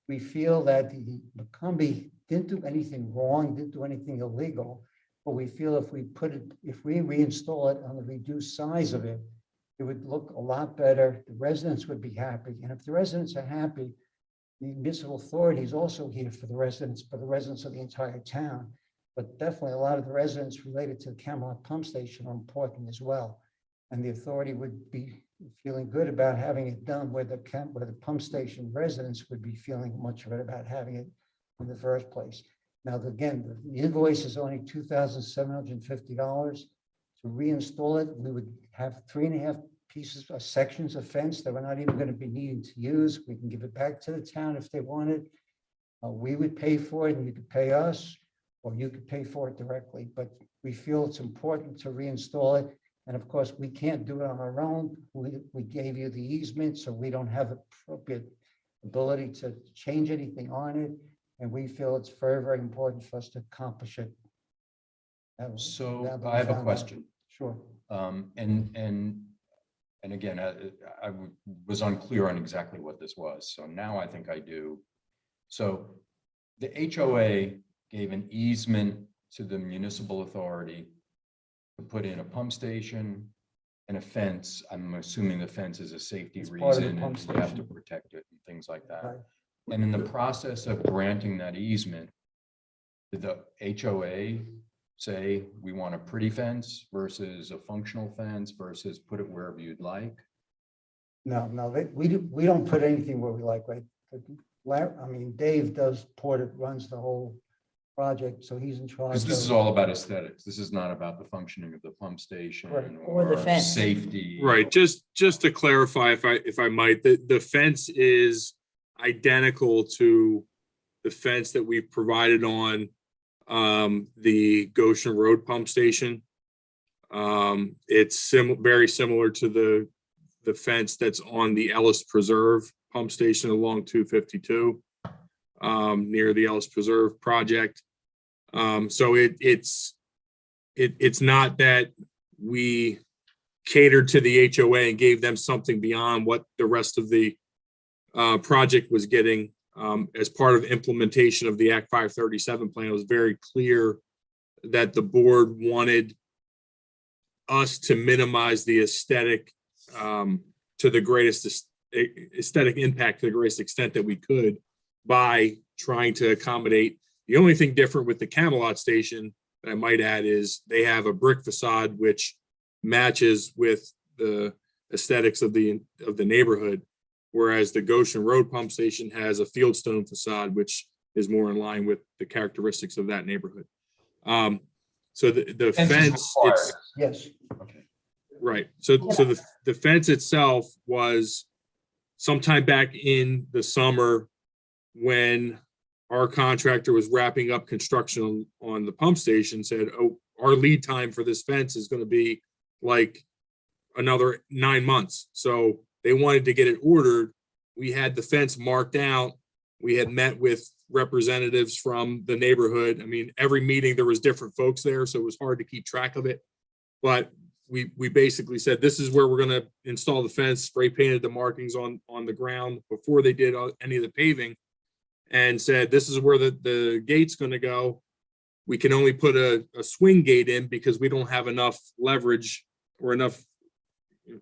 we feel that the McCombie didn't do anything wrong, didn't do anything illegal, but we feel if we reinstall it on the reduced size of it, it would look a lot better. The residents would be happy. And if the residents are happy, the municipal authority is also here for the residents of the entire town. But definitely a lot of the residents related to the Camelot pump station are important as well. And the authority would be feeling good about having it done where the pump station residents would be feeling much better about having it in the first place. Now, again, the invoice is only $2,750. To reinstall it, we would have 3.5 pieces, sections of fence that we're not even going to be needing to use. We can give it back to the town if they want it. We would pay for it and you could pay us, or you could pay for it directly, but we feel it's important to reinstall it. And of course, we can't do it on our own. We gave you the easement, so we don't have appropriate ability to change anything on it. And we feel it's very, very important for us to accomplish it. So I have a question. Sure. And again, I was unclear on exactly what this was. So now I think I do. So the HOA gave an easement to the municipal authority to put in a pump station and a fence. I'm assuming the fence is a safety It's part of the reason pump and you have to station. protect it and things like that. Right. And in the process of granting that easement, did the HOA say we want a pretty fence versus a functional fence versus put it wherever you'd like? No, we don't put anything where we like, right? I mean, Dave does Porter, runs the whole project, so he's in charge. Because this is of- all about aesthetics. This is not about the functioning of the pump station Right. Or the fence. safety. Right, just to clarify, if I might, the fence is identical to the fence that we've provided on the Goshen Road Pump Station. It's very similar to the fence that's on the Ellis Preserve Pump Station along 252, near the Ellis Preserve project. So it's not that we catered to the HOA and gave them something beyond what the rest of the project was getting. As part of implementation of the Act 537 plan, it was very clear that the board wanted us to minimize the aesthetic to the greatest aesthetic impact to the greatest extent that we could by trying to accommodate. The only thing different with the Camelot station that I might add is they have a brick facade which matches with the aesthetics of the neighborhood, whereas the Goshen Road Pump Station has a fieldstone facade which is more in line with the characteristics of that neighborhood. So the fence, it's Yes, Okay. right. So the fence itself was sometime back in the summer when our contractor was wrapping up construction on the pump station, said, oh, our lead time for this fence is going to be like another 9 months. So they wanted to get it ordered. We had the fence marked out. We had met with representatives from the neighborhood. I mean, every meeting there was different folks there, so it was hard to keep track of it. But we basically said, this is where we're going to install the fence, spray painted the markings on the ground before they did any of the paving, and said, this is where the gate's going to go. We can only put a swing gate in because we don't have enough leverage or enough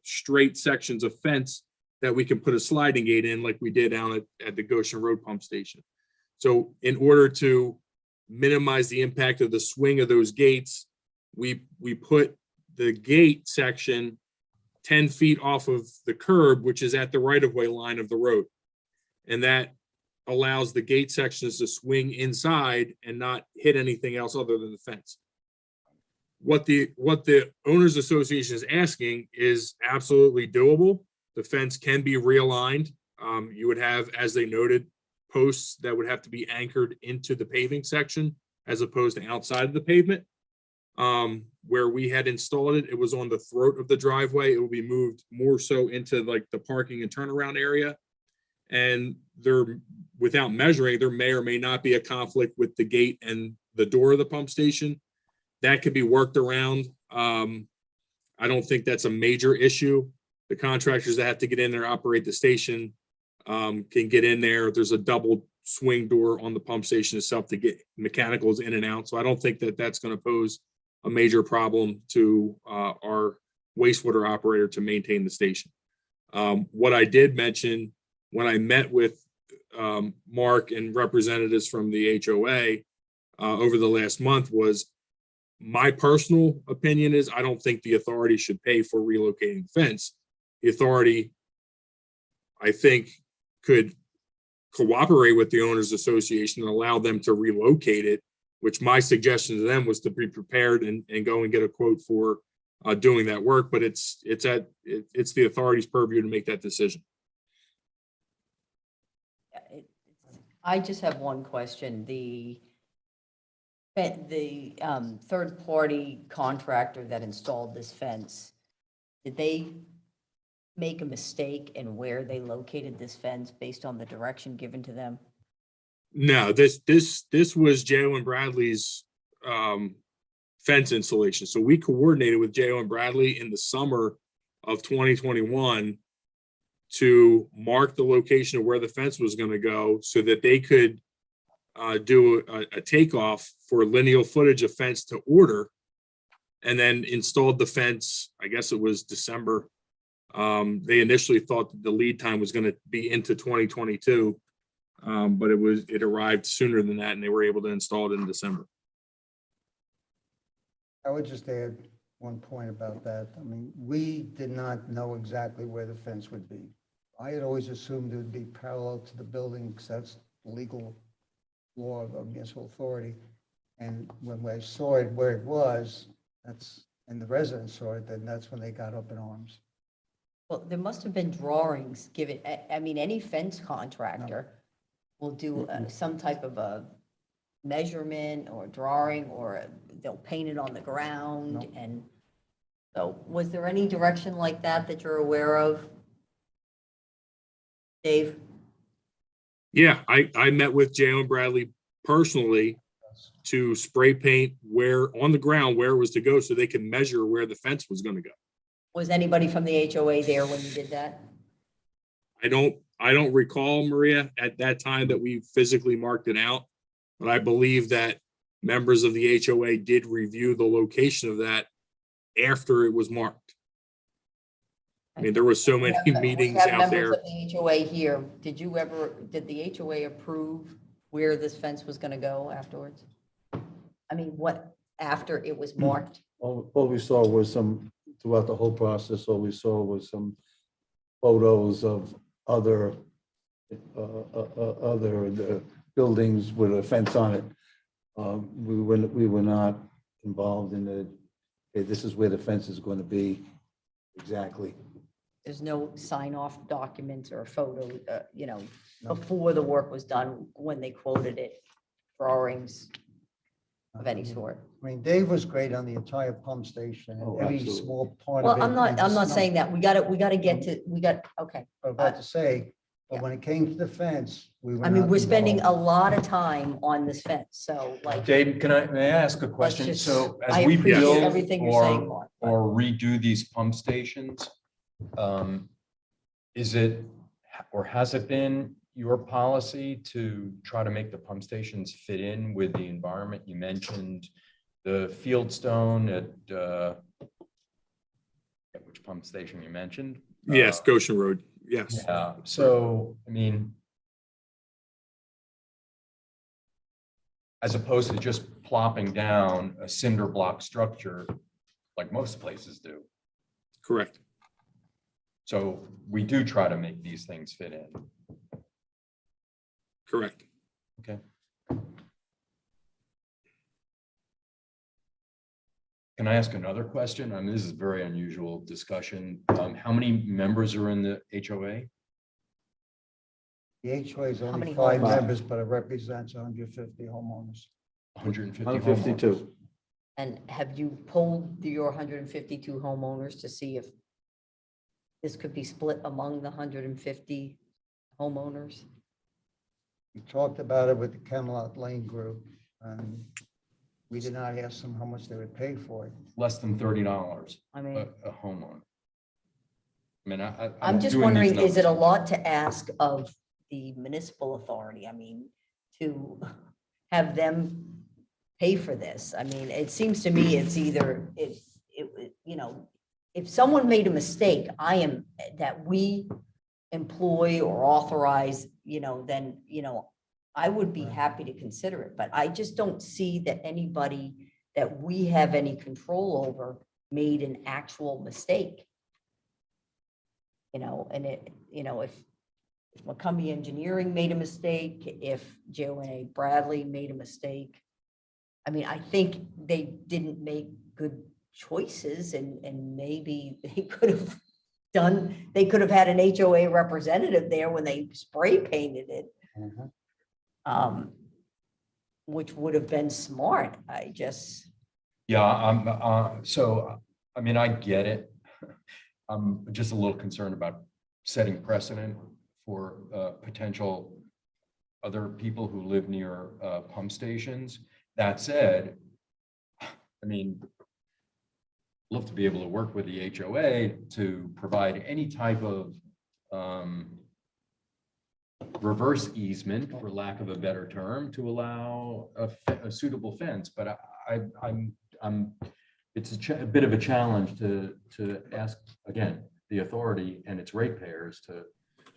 straight sections of fence that we can put a sliding gate in like we did down at the Goshen Road Pump Station. So in order to minimize the impact of the swing of those gates, we put the gate section 10 feet off of the curb, which is at the right-of-way line of the road. And that allows the gate sections to swing inside and not hit anything else other than the fence. What the owners association is asking is absolutely doable. The fence can be realigned. You would have, as they noted, posts that would have to be anchored into the paving section as opposed to outside of the pavement. Where we had installed it, it was on the throat of the driveway. It will be moved more so into like the parking and turnaround area. And there, without measuring, there may or may not be a conflict with the gate and the door of the pump station. That could be worked around. I don't think that's a major issue. The contractors that have to get in there, operate the station, can get in there. There's a double swing door on the pump station itself to get mechanicals in and out. So I don't think that that's going to pose a major problem to our wastewater operator to maintain the station. What I did mention when I met with Mark and representatives from the HOA over the last month was my personal opinion is I don't think the authority should pay for relocating the fence. The authority, I think, could cooperate with the owners association and allow them to relocate it, which my suggestion to them was to be prepared and go and get a quote for doing that work, but it's the authority's purview to make that decision. I just have one question. The third-party contractor that installed this fence, did they make a mistake in where they located this fence based on the direction given to them? No, this was J.O. and Bradley's fence installation. So we coordinated with J.O. and Bradley in the summer of 2021 to mark the location of where the fence was going to go so that they could do a takeoff for lineal footage of fence to order, and then installed the fence. I guess it was December. They initially thought that the lead time was going to be into 2022, but it arrived sooner than that, and they were able to install it in December. I would just add one point about that. I mean, we did not know exactly where the fence would be. I had always assumed it would be parallel to the building because that's the legal law of municipal authority. And when I saw it where it was, and the residents saw it, then that's when they got up in arms. Well, there must have been drawings given. I mean, any fence contractor will do some type of a measurement or drawing, or they'll paint it on the ground. No. And so was there any direction like that that you're aware of, Dave? Yeah, I met with J.O. and Bradley personally to spray paint where on the ground where it was to go so they could measure where the fence was going to go. Was anybody from the HOA there when you did that? I don't recall, Maria, at that time that we physically marked it out, but I believe that members of the HOA did review the location of that after it was marked. I mean, there were so many meetings We have out members there. of the HOA here. Did the HOA approve where this fence was going to go afterwards? I mean, what, after it was marked? All we saw was throughout the whole process, all we saw was some photos of other buildings with a fence on it. We were not involved in hey, this is where the fence is going to be exactly. There's no sign-off documents or photo, No. before the work was done, when they quoted it, drawings of any sort. I mean, Dave was great on the entire pump station and Oh, every absolutely. small part of it. Well, I'm not and saying that. We got to get to, okay. I'm about to say, Yeah. but when it came to the fence, we were I mean, not we're spending a involved. lot of time on this fence, so like. Dave, may I ask a let's question? just- So I as we appreciate build everything you're saying, Mark, but- or redo these pump stations, is it, or has it been your policy to try to make the pump stations fit in with the environment? You mentioned the Fieldstone at which pump station you mentioned? Yes, Goshen Road. Yes. Yeah, so, I mean, as opposed to just plopping down a cinder block structure like most places do. Correct. So we do try to make these things fit in. Correct. Okay. Can I ask another question? I mean, this is a very unusual discussion. How many members are in the HOA? The HOA is only many 5 homes? members, but it represents 150 homeowners. 150 152. homeowners. And have you polled your 152 homeowners to see if this could be split among the 150 homeowners? We talked about it with the Camelot Lane group, and we did not ask them how much they would pay for it. Less than $30 I mean, a homeowner. I mean, I'm just doing these wondering, is it a numbers. lot to ask of the municipal authority? I mean, to have them pay for this? I mean, it seems to me it's either, if someone made a mistake, that we employ or authorize, then, I would be happy to consider it, but I just don't see that anybody that we have any control over made an actual mistake. And if McCumbee Engineering made a mistake, if J.O. Bradley made a mistake, I mean, I think they didn't make good choices and maybe they could have had an HOA representative there when they spray painted it. Mhm. Which would have been smart. I just, Yeah, so, I mean, I get it. I'm just a little concerned about setting precedent for potential other people who live near pump stations. That said, I mean, love to be able to work with the HOA to provide any type of reverse easement, for lack of a better term, to allow a suitable fence. But it's a bit of a challenge to ask, again, the authority and its ratepayers to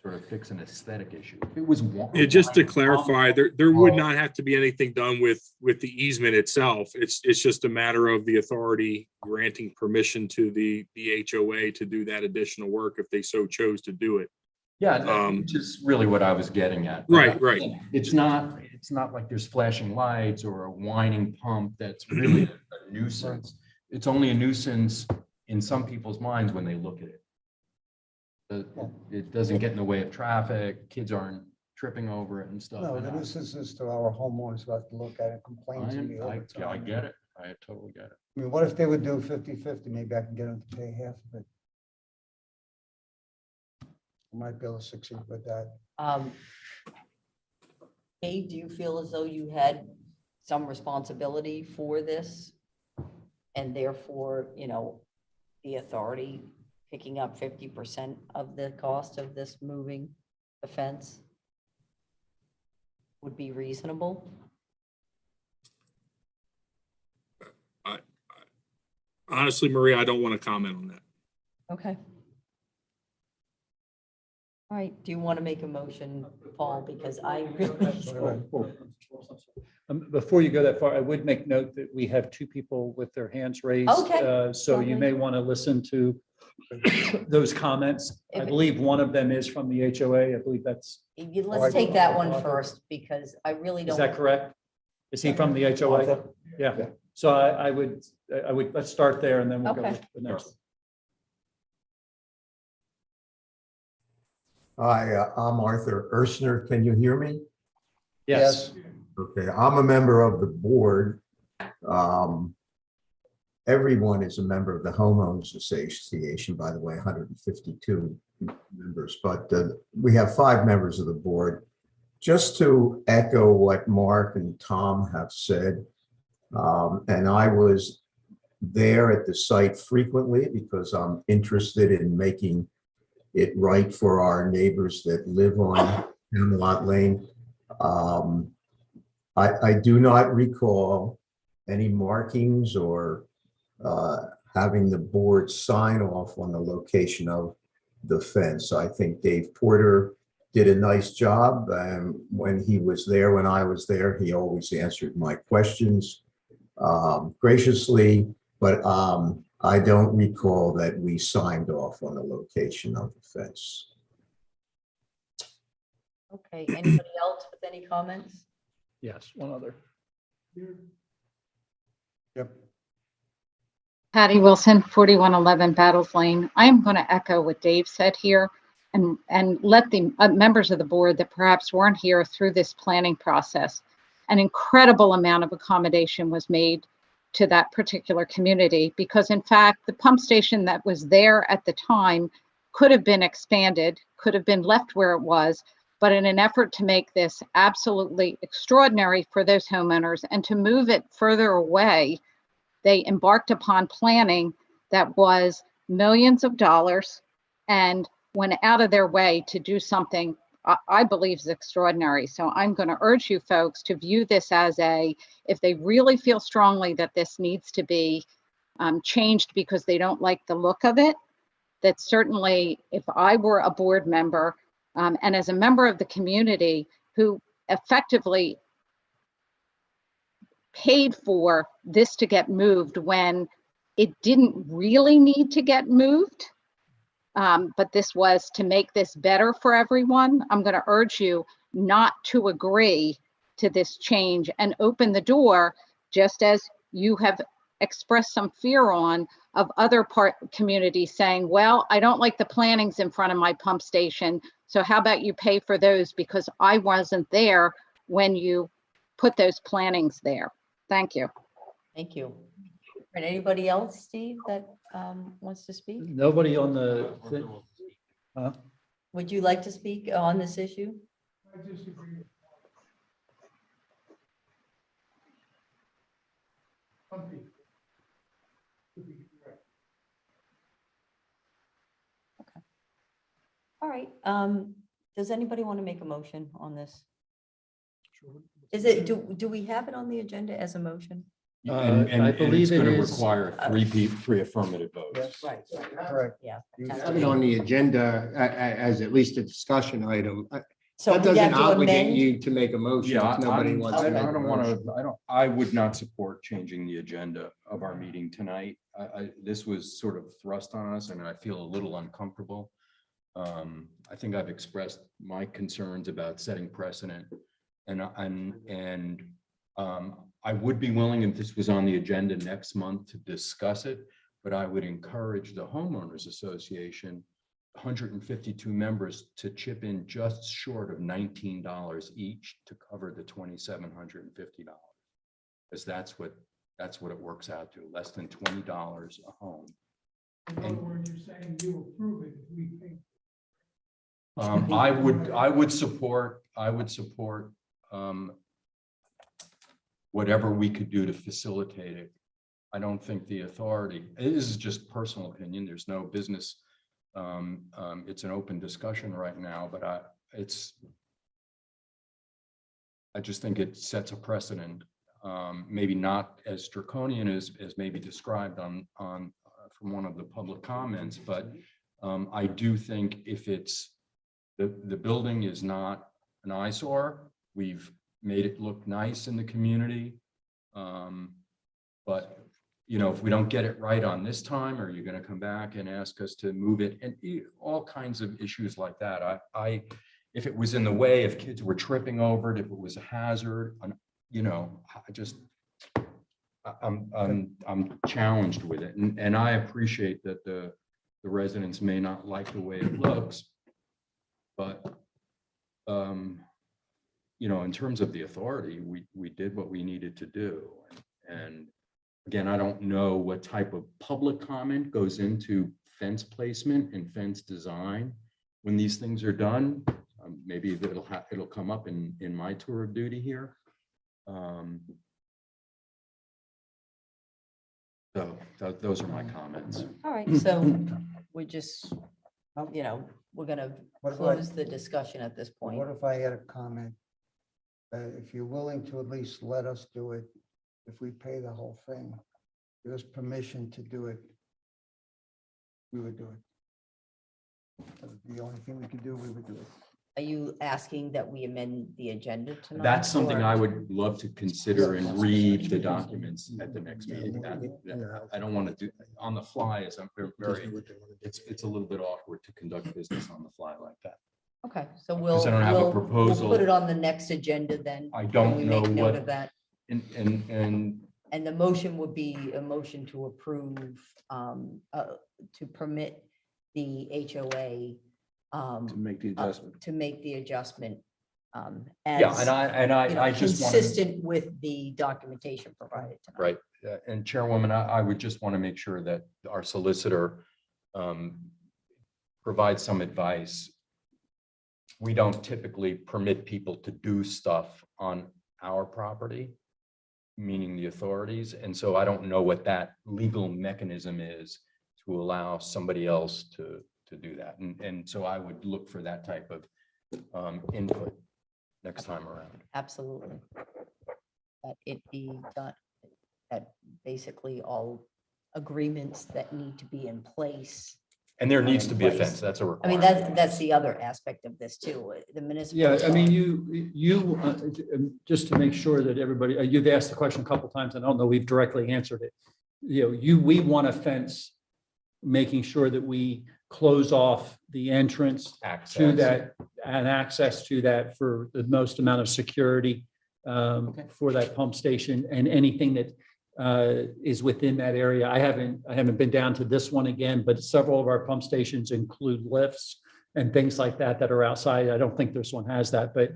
sort of fix an aesthetic issue. If it was one. Yeah, just to clarify, there would not have to be anything done with the easement itself. It's just a matter of the authority granting permission to the HOA to do that additional work if they so chose to do it. Yeah, which is really what I was getting at. Right, right. It's not like there's flashing lights or a whining pump that's really a nuisance. It's only a nuisance in some people's minds when they look at it. It doesn't get in the way of traffic, kids aren't tripping over it and stuff. No, And the nuisance is to our homeowners who have to look at it, complain to me all the time. I get it. I totally get it. I mean, what if they would do 50-50? Maybe I can get them to pay half of it. I might be able to succeed with that. Kay, do you feel as though you had some responsibility for this? And therefore, the authority picking up 50% of the cost of this moving the fence would be reasonable? Honestly, Maria, I don't want to comment on that. Okay. All right, do you want to make a motion, Paul? Because I really. Before you go that far, I would make note that we have two people with their hands raised. Okay. So you may want to listen to those comments. I believe one of them is from the HOA. I believe that's, Let's take that one first, because I really don't. is that correct? Is he from the HOA? Yeah. So I would, let's start there and then we'll go Okay. to the next one. Hi, I'm Arthur Ersner. Can you hear me? Yes. Okay, I'm a member of the board. Everyone is a member of the homeowners association, by the way, 152 members, but we have 5 members of the board. Just to echo what Mark and Tom have said, and I was there at the site frequently because I'm interested in making it right for our neighbors that live on Camelot Lane. I do not recall any markings or having the board sign off on the location of the fence. I think Dave Porter did a nice job. When he was there, when I was there, he always answered my questions graciously, but I don't recall that we signed off on the location of the fence. Okay, anybody else with any comments? Yes, one other. Yep. Patty Wilson, 4111 Battles Lane. I am going to echo what Dave said here and let the members of the board that perhaps weren't here through this planning process. An incredible amount of accommodation was made to that particular community because, in fact, the pump station that was there at the time could have been expanded, could have been left where it was, but in an effort to make this absolutely extraordinary for those homeowners and to move it further away, they embarked upon planning that was millions of dollars and went out of their way to do something I believe is extraordinary. So I'm going to urge you folks to view this as if they really feel strongly that this needs to be changed because they don't like the look of it, that certainly if I were a board member and as a member of the community who effectively paid for this to get moved when it didn't really need to get moved, but this was to make this better for everyone, I'm going to urge you not to agree to this change and open the door, just as you have expressed some fear on of other communities saying, well, I don't like the plantings in front of my pump station. So how about you pay for those because I wasn't there when you put those plantings there. Thank you. Thank you. And anybody else, Steve, that wants to speak? Nobody on the, Would you like to speak on this issue? All right. Does anybody want to make a motion on this? Is it, do we have it on the agenda as a motion? I believe it's it gonna is. require three affirmative votes. Right. Correct. Yeah. You Have it on the agenda as at least a discussion item. So That we doesn't have to obligate amend. you to make a motion Yeah, if nobody wants I to make a don't want motion. to, I would not support changing the agenda of our meeting tonight. This was sort of thrust on us and I feel a little uncomfortable. I think I've expressed my concerns about setting precedent and I would be willing if this was on the agenda next month to discuss it, but I would encourage the homeowners association, 152 members, to chip in just short of $19 each to cover the $2,750, because that's what it works out to, less than $20 a home. In other words, you're saying you approve it if we think. I would support whatever we could do to facilitate it. I don't think the authority, this is just personal opinion, there's no business. It's an open discussion right now, but I just think it sets a precedent, maybe not as draconian as maybe described on from one of the public comments, but I do think if it's the building is not an eyesore, we've made it look nice in the community, but you know, if we don't get it right on this time, are you going to come back and ask us to move it, and all kinds of issues like that. If it was in the way, if kids were tripping over it, if it was a hazard, you know, I'm challenged with it, and I appreciate that the residents may not like the way it looks, but you know, in terms of the authority, we did what we needed to do, and again, I don't know what type of public comment goes into fence placement and fence design when these things are done. Maybe it'll come up in my tour of duty here. So those are my comments. All right, so we just, you know, we're gonna close the discussion at this point. What if I had a comment? If you're willing to at least let us do it, if we pay the whole thing, give us permission to do it, we would do it. That would be the only thing we could do, we would do it. Are you asking that we amend the agenda tonight? That's something or- I would love to consider and read the documents at the next meeting. I don't want to do on the fly, as I'm very, it's a little bit awkward to conduct business on the fly like that. Okay, so Because I don't have a we'll proposal. put it on the next agenda then. I when don't we know make note what- of that. And And the motion would be a motion to approve, to permit the HOA To make the adjustment. to make the adjustment. yeah, as, I you know, just want consistent with the documentation provided tonight. right. And Chairwoman, I would just want to make sure that our solicitor provides some advice. We don't typically permit people to do stuff on our property, meaning the authorities. And so I don't know what that legal mechanism is to allow somebody else to do that. And so I would look for that type of input next time around. Absolutely. That it be done, that basically all agreements that need to be in place. And there needs to be a Place. fence. That's a I mean, requirement. that's the other aspect of this too, the municipal. Yeah, I mean, authority. just to make sure that everybody, you've asked the question a couple times, and I don't know we've directly answered it. You know, we want a fence, making sure that we close off the entrance to Access. that and access to that for the most amount of security for that pump station, and anything that is within that area. I haven't been down to this one again, but several of our pump stations include lifts and things like that that are outside. I don't think this one has that, but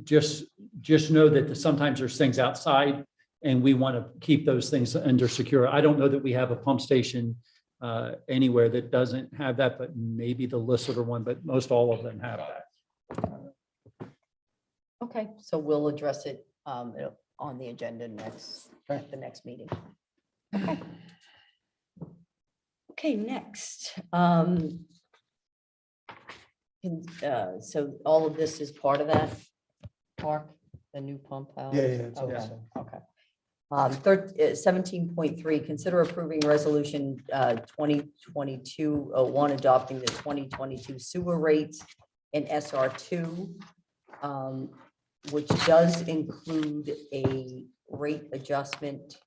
just know that sometimes there's things outside and we want to keep those things under secure. I don't know that we have a pump station anywhere that doesn't have that, but maybe the Lissitor one, but most all of them have that. Okay, so we'll address it on the agenda at the next meeting. Okay. Okay, next. So all of this is part of that, Mark, the new pump house? Yeah, it's all Okay, the okay. 17.3, consider approving resolution 2022-01, adopting the 2022 sewer rates in SR2, which does include a rate adjustment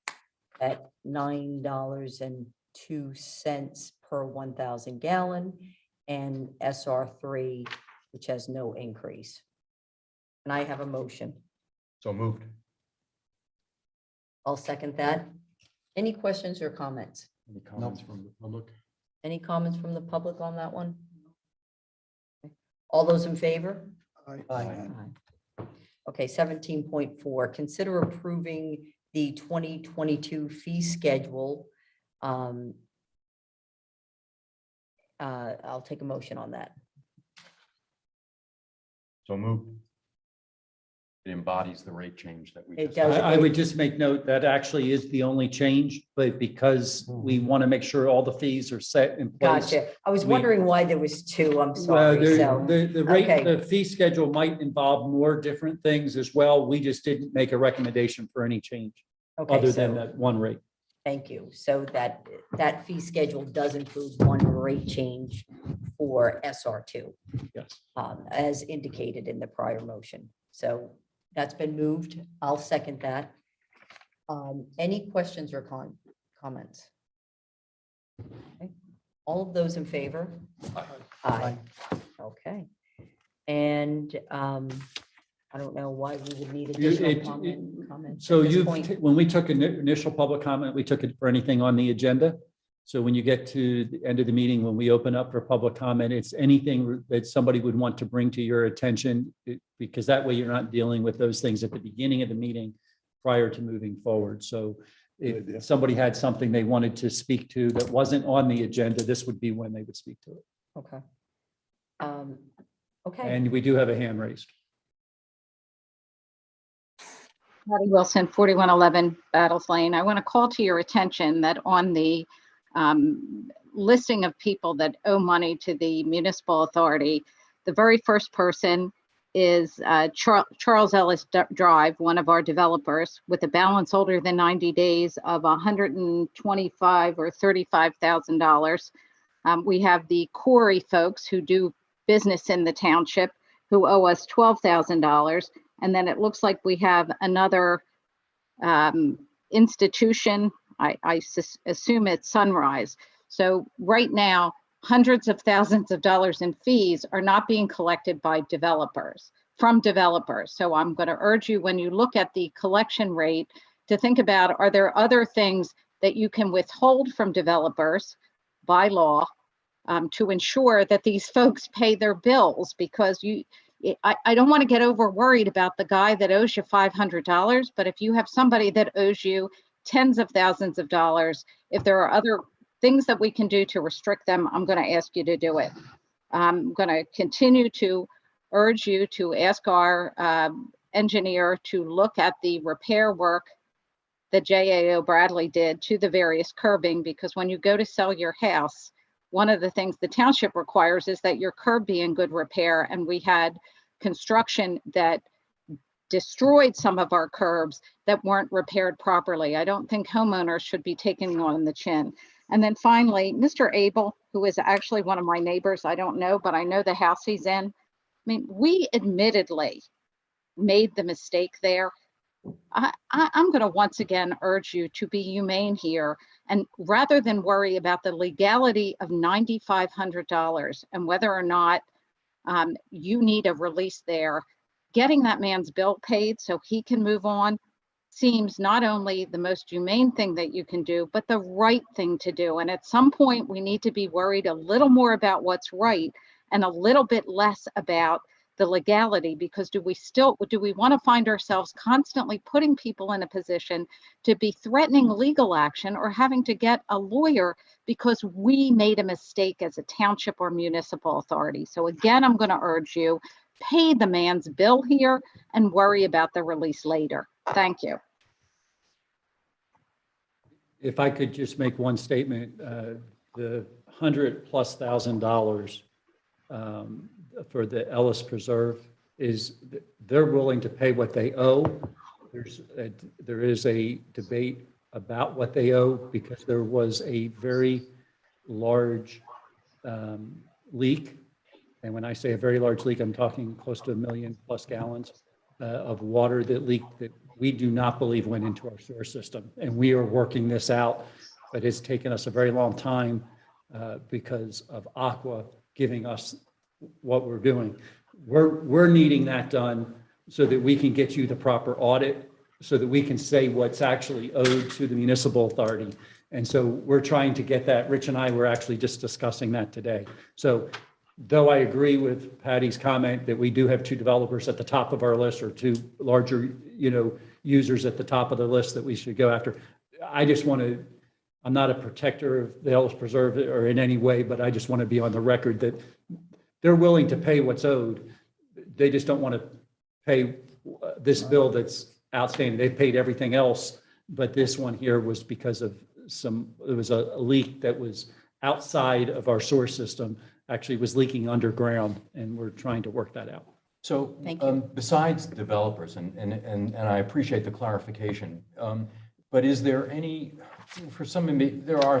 at $9.02 per 1,000 gallon, and SR3, which has no increase. And I have a motion. So moved. I'll second that. Any questions or comments? Any comments from the public? Any comments from the public on that one? All those in favor? Aye. Okay, 17.4, consider approving the 2022 fee schedule. I'll take a motion on that. So moved. It embodies the rate change that we. It discussed. does. I would just make note that actually is the only change, but because we want to make sure all the fees are set in place. Gotcha. I was We- wondering why there was two. I'm Well, sorry. So, the rate, okay. the fee schedule might involve more different things as well. We just didn't make a recommendation for any change okay, other than so that one rate. thank you. So that fee schedule does include one rate change for SR2, Yes. as indicated in the prior motion. So that's been moved. I'll second that. Any questions or comments? Okay. All of those in favor? Aye. Okay. And I don't know why we would need additional comments. So at this point. when we took initial public comment, we took it for anything on the agenda. So when you get to the end of the meeting, when we open up for public comment, it's anything that somebody would want to bring to your attention, because that way you're not dealing with those things at the beginning of the meeting prior to moving forward. So if somebody had something they wanted to speak to that wasn't on the agenda, this would be when they would speak to it. Okay. Okay. And we do have a hand raised. Patty Wilson, 4111 Battles Lane. I want to call to your attention that on the listing of people that owe money to the Municipal Authority, the very first person is Charles Ellis Drive, one of our developers, with a balance older than 90 days of $125,000 or $35,000. We have the Corey folks who do business in the township who owe us $12,000. And then it looks like we have another institution. I assume it's Sunrise. So right now, hundreds of thousands of dollars in fees are not being collected by developers, from developers. So I'm going to urge you, when you look at the collection rate, to think about, are there other things that you can withhold from developers by law to ensure that these folks pay their bills? Because I don't want to get over worried about the guy that owes you $500, but if you have somebody that owes you tens of thousands of dollars, if there are other things that we can do to restrict them, I'm going to ask you to do it. I'm going to continue to urge you to ask our engineer to look at the repair work that JAO Bradley did to the various curbing, because when you go to sell your house, one of the things the township requires is that your curb be in good repair. And we had construction that destroyed some of our curbs that weren't repaired properly. I don't think homeowners should be taking on the chin. And then finally, Mr. Abel, who is actually one of my neighbors, I don't know, but I know the house he's in. I mean, we admittedly made the mistake there. I'm going to once again urge you to be humane here. And rather than worry about the legality of $9,500 and whether or not you need a release there, getting that man's bill paid so he can move on seems not only the most humane thing that you can do, but the right thing to do. And at some point, we need to be worried a little more about what's right and a little bit less about the legality, because do we want to find ourselves constantly putting people in a position to be threatening legal action or having to get a lawyer because we made a mistake as a township or municipal authority? So again, I'm going to urge you, pay the man's bill here and worry about the release later. Thank you. If I could just make one statement, the $100,000+ for the Ellis Preserve is they're willing to pay what they owe. There is a debate about what they owe because there was a very large leak. And when I say a very large leak, I'm talking close to 1 million+ gallons of water that leaked that we do not believe went into our sewer system. And we are working this out, but it's taken us a very long time because of Aqua giving us what we're doing. We're needing that done so that we can get you the proper audit, so that we can say what's actually owed to the municipal authority. And so we're trying to get that. Rich and I were actually just discussing that today. So though I agree with Patty's comment that we do have 2 developers at the top of our list, or 2 larger, users at the top of the list that we should go after, I just want to, I'm not a protector of the Ellis Preserve or in any way, but I just want to be on the record that they're willing to pay what's owed. They just don't want to pay this bill that's outstanding. They've paid everything else, but this one here was because of it was a leak that was outside of our sewer system, actually was leaking underground, and we're trying to work that out. So Thank you. besides developers, and I appreciate the clarification, but is there any, for some, there are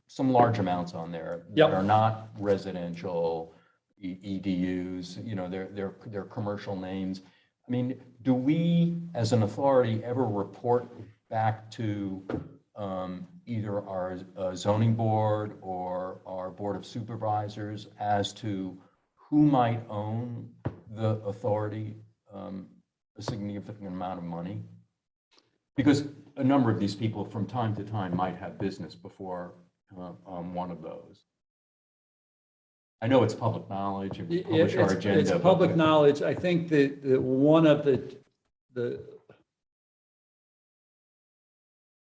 some large amounts on there Yep. that are not residential EDUs, they're commercial names. I mean, do we, as an authority, ever report back to either our zoning board or our board of supervisors as to who might own the authority a significant amount of money? Because a number of these people from time to time might have business before one of those. I know it's public knowledge and we publish our agenda. It's public knowledge. I think that one of the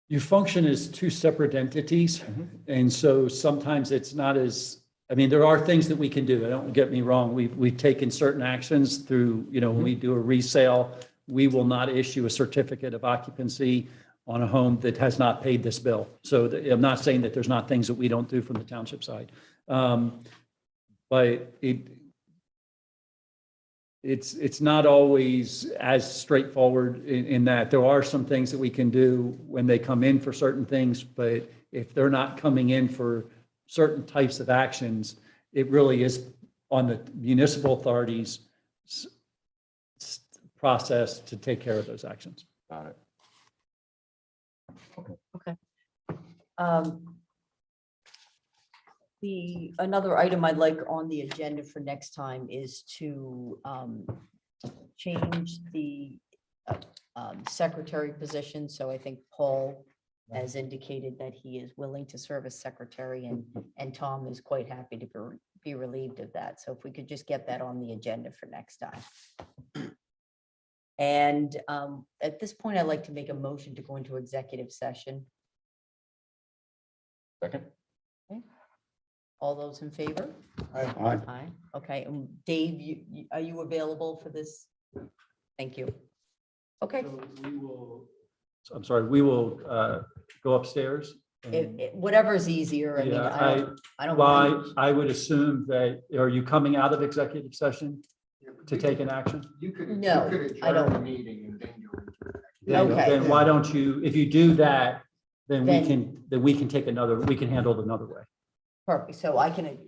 you function as 2 separate entities. And so sometimes it's not as, I mean, there are things that we can do. Don't get me wrong. We've taken certain actions through, when we do a resale, we will not issue a certificate of occupancy on a home that has not paid this bill. So I'm not saying that there's not things that we don't do from the township side. But it's not always as straightforward in that there are some things that we can do when they come in for certain things, but if they're not coming in for certain types of actions, it really is on the municipal authorities' process to take care of those actions. Got it. Another item I'd like on the agenda for next time is to change the secretary position. So I think Paul has indicated that he is willing to serve as secretary, and Tom is quite happy to be relieved of that. So if we could just get that on the agenda for next time. And at this point, I'd like to make a motion to go into executive session. Second. All those in favor? Aye. Aye. Okay, and Dave, are you available for this? Thank you. Okay, I'm sorry, we will go upstairs. whatever is easier. I mean, Yeah, I don't Well, mind. I would assume that, are you coming out of executive session to take an action? You could No, I don't. adjourn the meeting and then go into Okay. Then why don't you, if you do that, then Then- we can take another, we can handle it another way. Perfect. So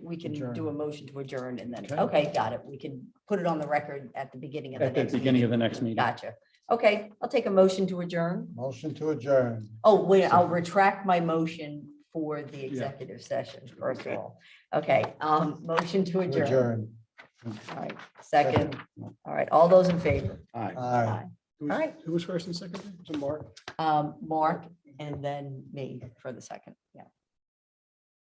we can do a motion to adjourn and then, okay, got it. We can put it on the record at the beginning of the At the next beginning of meeting. the next meeting. Gotcha. Okay, I'll take a motion to adjourn. Motion to adjourn. Oh, wait, I'll retract my motion for the executive session, first of all. Okay, motion to To adjourn. adjourn. All right, second. All right, all those in favor? Aye. Who was- All right. Who was first and second? Was it Mark? Mark and then me for the second. Yeah.